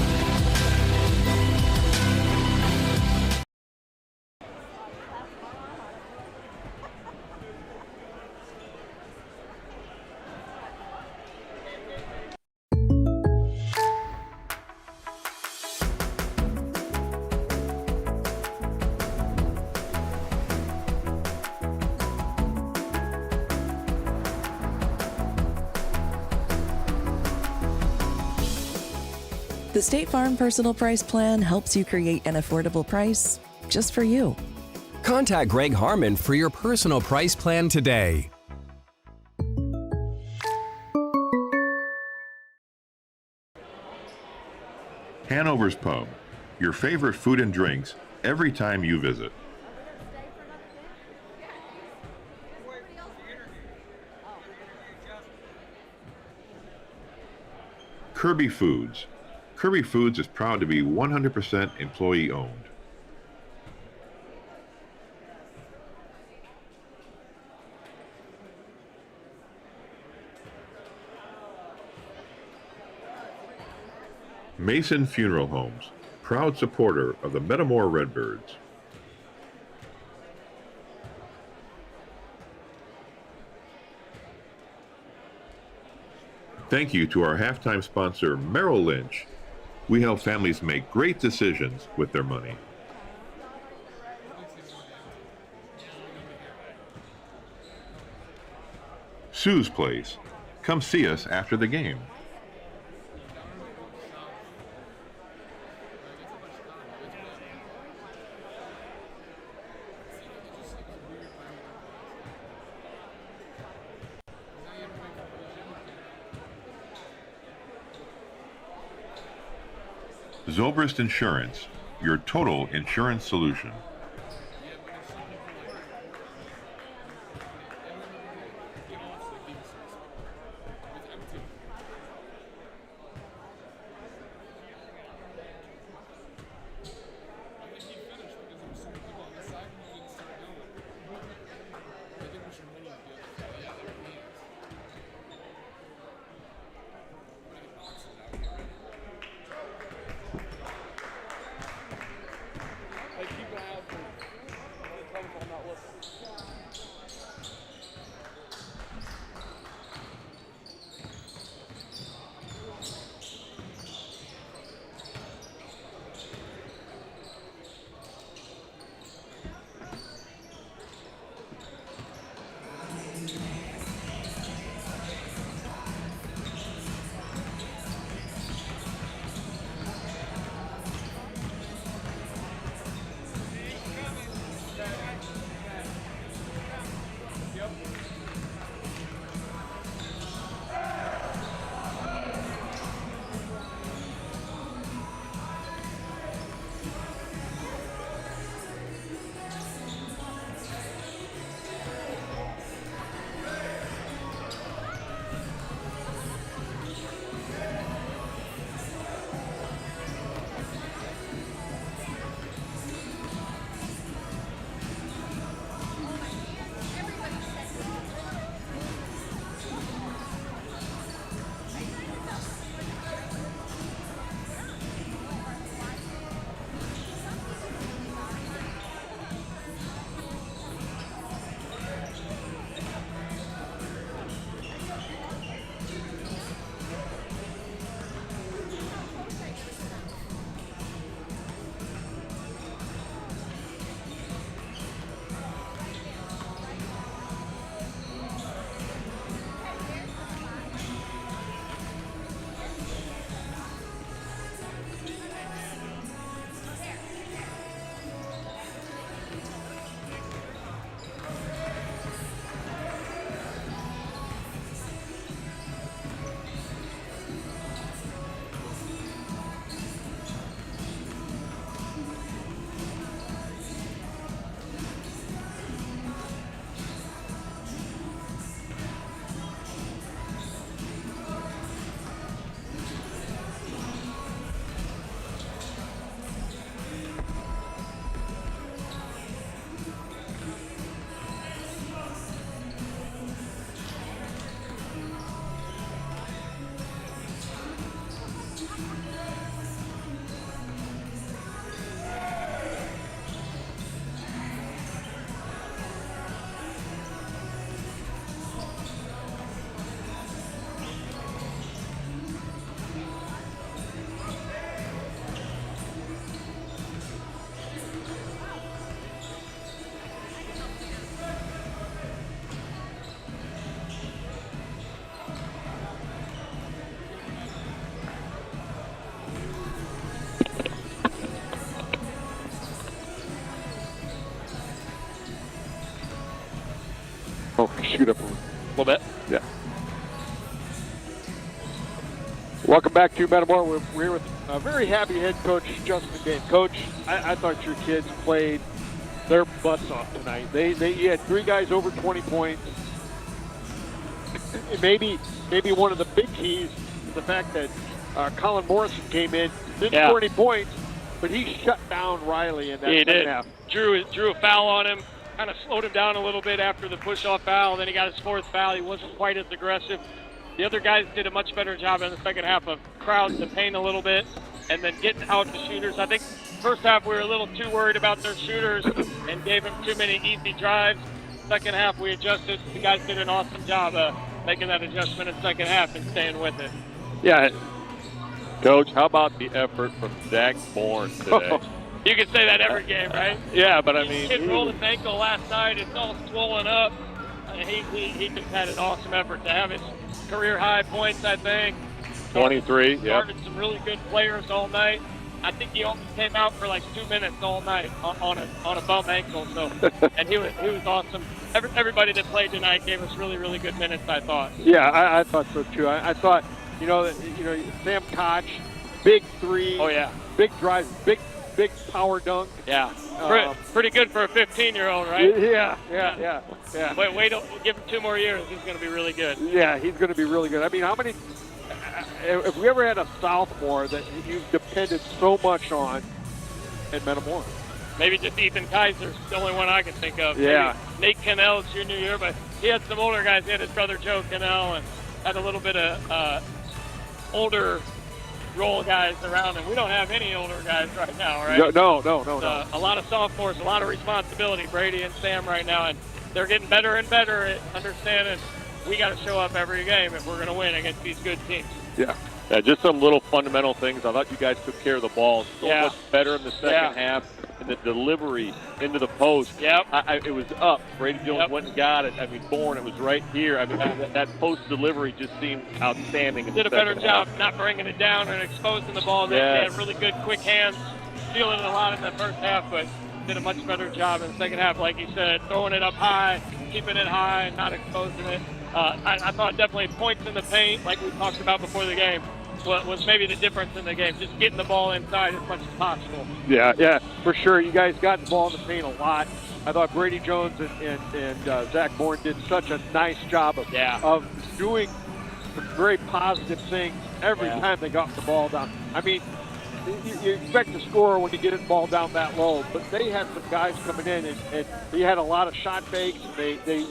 The State Farm Personal Price Plan helps you create an affordable price just for you. Contact Greg Harmon for your personal price plan today. Hanover's Pub, your favorite food and drinks every time you visit. Kirby Foods. Kirby Foods is proud to be 100% employee owned. Mason Funeral Homes, proud supporter of the Metamora Redbirds. Thank you to our halftime sponsor, Merrill Lynch, We help families make great decisions with their money. Sue's Place. Come see us after the game. Zobrist Insurance, your total insurance solution. Oh, shoot up a little bit. Yeah. Welcome back to Metamora. We're here with a very happy head coach, Justin Dane. Coach, I thought your kids played their butts off tonight. You had 3 guys over 20 points. Maybe one of the big keys is the fact that Colin Morrison came in, didn't score any points, but he shut down Riley in that second half. Drew a foul on him, kind of slowed him down a little bit after the push-off foul. Then he got his 4th foul. He wasn't quite as aggressive. The other guys did a much better job in the second half of crowding the paint a little bit and then getting out the shooters. I think first half we were a little too worried about their shooters and gave them too many easy drives. Second half we adjusted. The guys did an awesome job making that adjustment in second half and staying with it. Yeah. Coach, how about the effort from Zach Bourne today? You can say that every game, right? Yeah, but I mean, Kid rolled his ankle last night. It's all swollen up. He just had an awesome effort to have his career high points, I think. 23, yeah. Started some really good players all night. I think he only came out for like 2 minutes all night on a bum ankle. So, and he was awesome. Everybody that played tonight gave us really, really good minutes, I thought. Yeah, I thought so too. I thought, Sam Koch, big three. Oh yeah. Big drive, big power dunk. Yeah. Pretty good for a 15-year-old, right? Yeah. Wait, give him 2 more years. He's going to be really good. Yeah, he's going to be really good. I mean, how many? If we ever had a sophomore that you depended so much on in Metamora? Maybe just Ethan Kaiser's the only one I can think of. Yeah. Maybe Nate Cannell's junior year, but he had some older guys. He had his brother Joe Cannell and had a little bit of older role guys around him. We don't have any older guys right now, right? No. A lot of sophomores, a lot of responsibility, Brady and Sam right now, and they're getting better and better at understanding we got to show up every game if we're going to win against these good teams. Yeah, just some little fundamental things. I thought you guys took care of the ball so much better in the second half. And the delivery into the post. Yep. It was up. Brady Jones went and got it. I mean, Bourne, it was right here. I mean, that post delivery just seemed outstanding. Did a better job not bringing it down and exposing the ball. They had really good, quick hands, stealing it a lot in the first half, but did a much better job in the second half, like you said, throwing it up high, keeping it high, and not exposing it. I thought definitely points in the paint, like we talked about before the game, was maybe the difference in the game, just getting the ball inside as much as possible. Yeah, for sure. You guys got the ball in the paint a lot. I thought Brady Jones and Zach Bourne did such a nice job of doing very positive things every time they got the ball down. I mean, you expect to score when you get the ball down that low, but they had some guys coming in, and he had a lot of shot fakes. They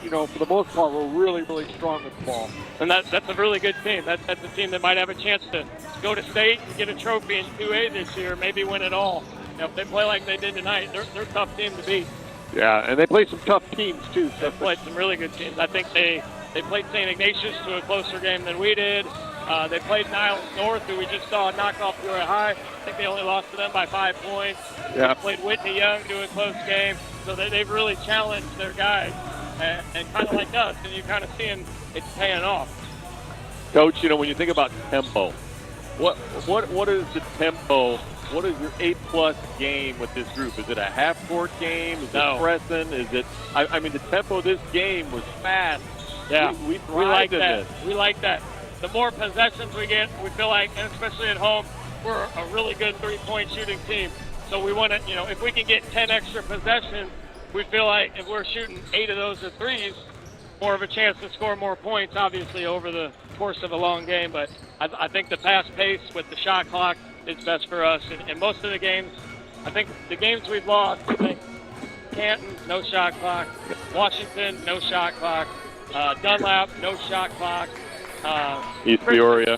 for the most part, were really, really strong with the ball. And that's a really good team. That's a team that might have a chance to go to state and get a trophy in 2A this year, maybe win it all. If they play like they did tonight, they're a tough team to beat. Yeah, and they played some tough teams, too. They played some really good teams. I think they played St. Ignatius to a closer game than we did. They played Niles North, who we just saw knock off Peoria High. I think they only lost to them by 5 points. Yeah. They played Whitney Young to a close game. So they've really challenged their guys. And kind of like us, and you're kind of seeing it's paying off. Coach, when you think about tempo, what is the tempo? What is your 8+ game with this group? Is it a half-court game? Is it pressing? Is it? I mean, the tempo of this game was fast. Yeah, we like that. This. We like that. The more possessions we get, we feel like, and especially at home, we're a really good 3-point shooting team. So we want to, if we can get 10 extra possessions, we feel like if we're shooting 8 of those at threes, more of a chance to score more points, obviously, over the course of a long game. But I think the fast pace with the shot clock is best for us. And most of the games, I think the games we've lost, I think Canton, no shot clock. Washington, no shot clock. Dunlap, no shot clock. East Peoria.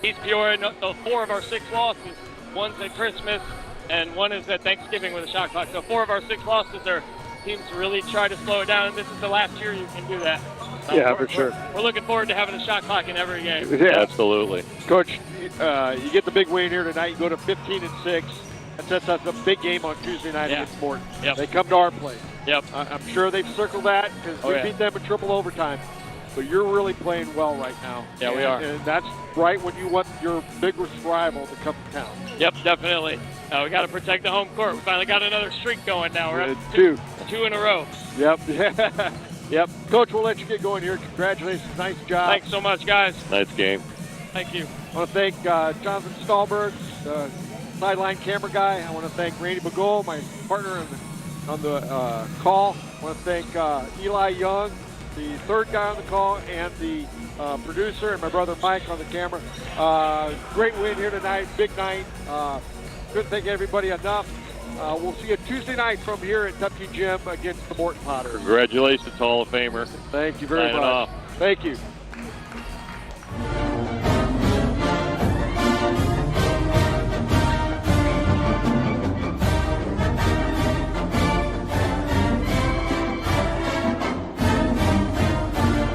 So 4 of our 6 losses. One's at Christmas, and one is at Thanksgiving with a shot clock. So 4 of our 6 losses are teams really try to slow it down, and this is the last year you can do that. For sure. We're looking forward to having a shot clock in every game. Yeah, absolutely. Coach, you get the big win here tonight. You go to 15-6. That's a big game on Tuesday night against Morton. Yep. They come to our place. Yep. I'm sure they've circled that because we beat them in triple overtime. But you're really playing well right now. Yeah, we are. And that's right when you want your biggest rival to come to town. Yep, definitely. We got to protect the home court. We finally got another streak going now. We're at 2 in a row. Yep. Yep. Coach, we'll let you get going here. Congratulations. Nice job. Thanks so much, guys. Nice game. Thank you. I want to thank Jonathan Stahlberg, the sideline camera guy. I want to thank Randy Bagul, my partner on the call. I want to thank Eli Young, the third guy on the call, and the producer, and my brother Mike on the camera. Great win here tonight. Big night. Couldn't thank everybody enough. We'll see you Tuesday night from here at W Gym against the Morton Potters. Congratulations, Hall of Famer. Thank you very much. Off. Thank you.